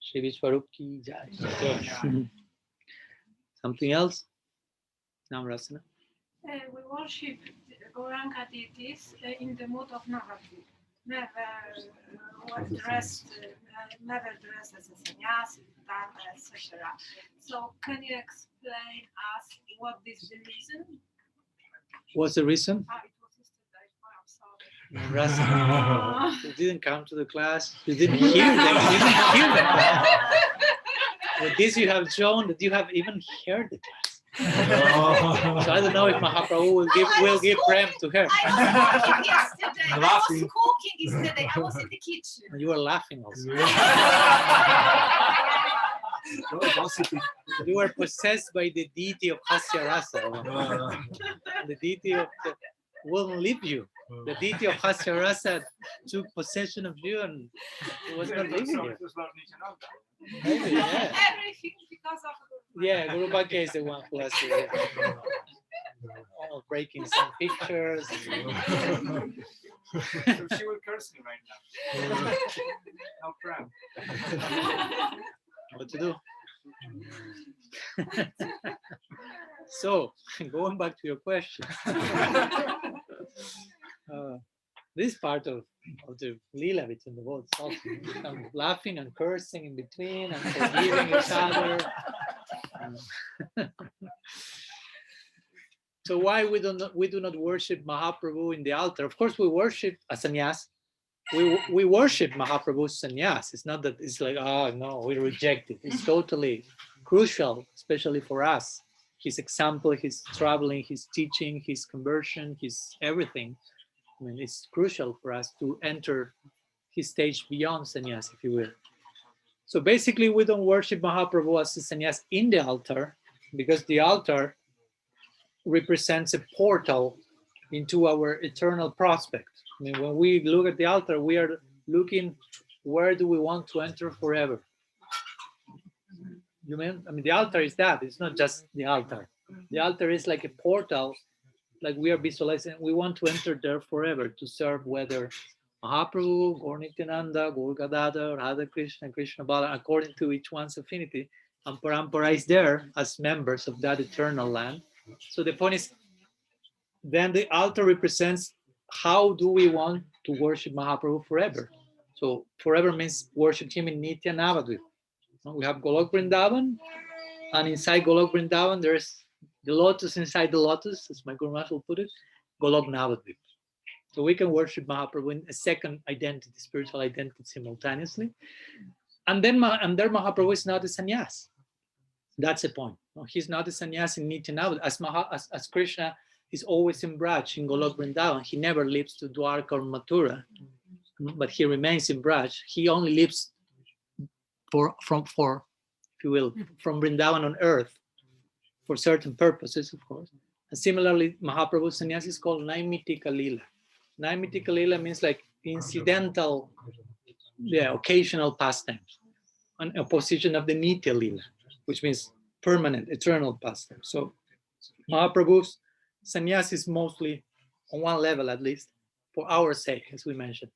Shri Vishwarup ki jai. Something else? Namrasana. We worship Gauranga deities in the mood of Navratri. Never dressed as a sannyas, etc. So can you explain us what is the reason? What's the reason? It was yesterday. I'm sorry. You didn't come to the class. You didn't hear them. You didn't hear the class. With this, you have shown that you have even heard the class. So I don't know if Mahaprabhu will give prem to her. I was cooking yesterday. I was in the kitchen. You were laughing also. You were possessed by the deity of Hasya Rasa. The deity of wouldn't leave you. The deity of Hasya Rasa took possession of you and it was not leaving you. Maybe, yeah. Everything because of Guru Bhagya is the one who has to breaking some pictures. So she will curse me right now. No pram. What to do? So, going back to your question. This part of the Leela between the worlds also. Some laughing and cursing in between and forgiving each other. So why we do not worship Mahaprabhu in the altar? Of course, we worship a sannyas. We worship Mahaprabhu's sannyas. It's not that it's like, oh no, we reject it. It's totally crucial, especially for us. His example, his traveling, his teaching, his conversion, his everything. I mean, it's crucial for us to enter his stage beyond sannyas, if you will. So basically, we don't worship Mahaprabhu as a sannyas in the altar because the altar represents a portal into our eternal prospect. I mean, when we look at the altar, we are looking where do we want to enter forever. You mean? I mean, the altar is that. It's not just the altar. The altar is like a portal, like we are visualizing. We want to enter there forever to serve whether Mahaprabhu, Gaur Nityananda, Gaur Gadadhar, Radha Krishna, Krishna Bala, according to each one's affinity, and parampara is there as members of that eternal land. So the point is, then the altar represents how do we want to worship Mahaprabhu forever. So forever means worship him in Nitya Navadvip. We have Golok Vrindavan, and inside Golok Vrindavan, there's the lotus inside the lotus, as my Guru Maharaj will put it, Golok Navadvip. So we can worship Mahaprabhu in a second identity, spiritual identity simultaneously. And then there Mahaprabhu is not a sannyas. That's the point. He's not a sannyas in Nitya Navadvip. As Krishna is always in Braj, in Golok Vrindavan, he never leaves to Dwarka or Mathura, but he remains in Braj. He only lives from Vrindavan on earth for certain purposes, of course. And similarly, Mahaprabhu sannyas is called Naimitika Lila. Naimitika Lila means like incidental, occasional pastimes, an opposition of the Nitya Lila, which means permanent, eternal pastime. So Mahaprabhu's sannyas is mostly, on one level at least, for our sake, as we mentioned.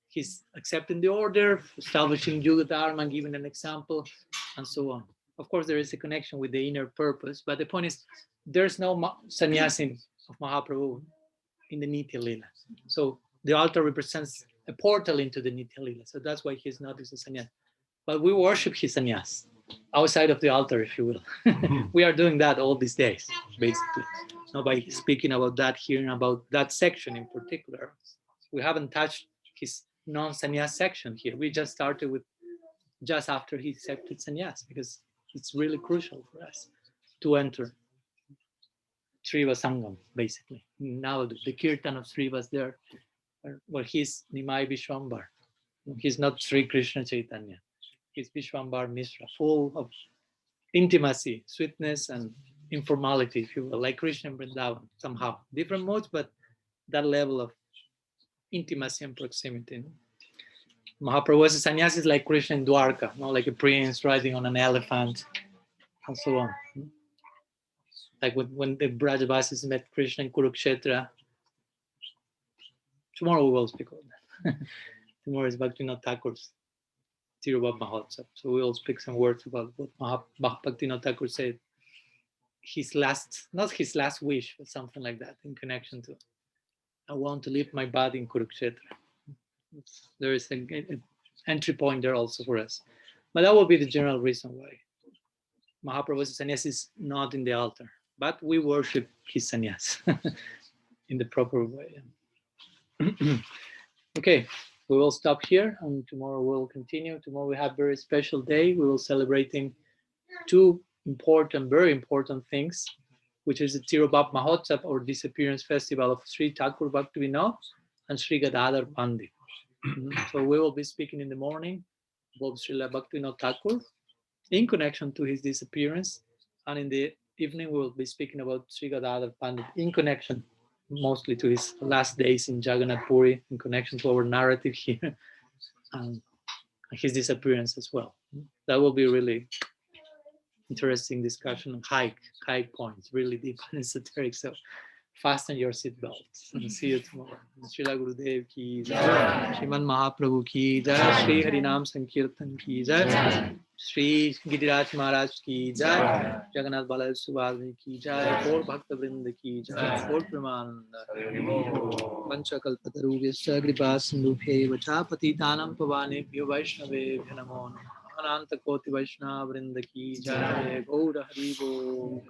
He's accepting the order, establishing Yuga Dharma, and giving an example, and so on. Of course, there is a connection with the inner purpose, but the point is, there's no sannyasin of Mahaprabhu in the Nitya Lila. So the altar represents a portal into the Nitya Lila. So that's why he's not as a sannyas. But we worship his sannyas outside of the altar, if you will. We are doing that all these days, basically. Now, by speaking about that here and about that section in particular, we haven't touched his non-sannyas section here. We just started with just after he accepted sannyas, because it's really crucial for us to enter Sriva Sangam, basically. Now the kirtan of Sriva is there, where he's Nimai Vishwambar. He's not Sri Krishna Chaitanya. He's Vishwambar Mishra, full of intimacy, sweetness, and informality, if you will, like Krishna and Vrindavan, somehow. Different modes, but that level of intimacy and proximity. Mahaprabhu as a sannyas is like Krishna in Dwarka, like a prince riding on an elephant, and so on. Like when the Brajavasis met Krishna in Kurukshetra. Tomorrow we will speak about that. Tomorrow is Bhaktivinoda Thakur's Tirubhav Mahotsav. So we will speak some words about what Bhaktivinoda Thakur said. Not his last wish, but something like that in connection to, I want to leave my body in Kurukshetra. There is an entry point there also for us. But that will be the general reason why Mahaprabhu's sannyas is not in the altar. But we worship his sannyas in the proper way. Okay, we will stop here, and tomorrow we'll continue. Tomorrow we have a very special day. We will celebrating two very important things, which is the Tirubhav Mahotsav, or Disappearance Festival of Sri Thakur Bhaktivinoda and Sri Gadadhar Pandit. So we will be speaking in the morning about Srila Bhaktivinoda Thakur in connection to his disappearance, and in the evening we will be speaking about Sri Gadadhar Pandit in connection mostly to his last days in Jagannath Puri, in connection to our narrative here, and his disappearance as well. That will be really interesting discussion on high points, really deep and esoteric. So fasten your seatbelts and see you tomorrow. Srila Gurudev ki jai, Sriman Mahaprabhu ki jai, Sri Harinam Sankirtan ki jai, Sri Giriraj Maharaj ki jai, Jagannath Balal Subhadri ki jai, Gaur Bhakta Vrinda ki jai, Gaur Pramananda. Pancha Kalpatarubhyascha Kripa Sindhubhya Vacha Patitanam Pavanebhyo Vaishnavebhyo Namo Namaha. Ananta Koti Vaishnava Vrinda ki jai, Gaur Hari Bol.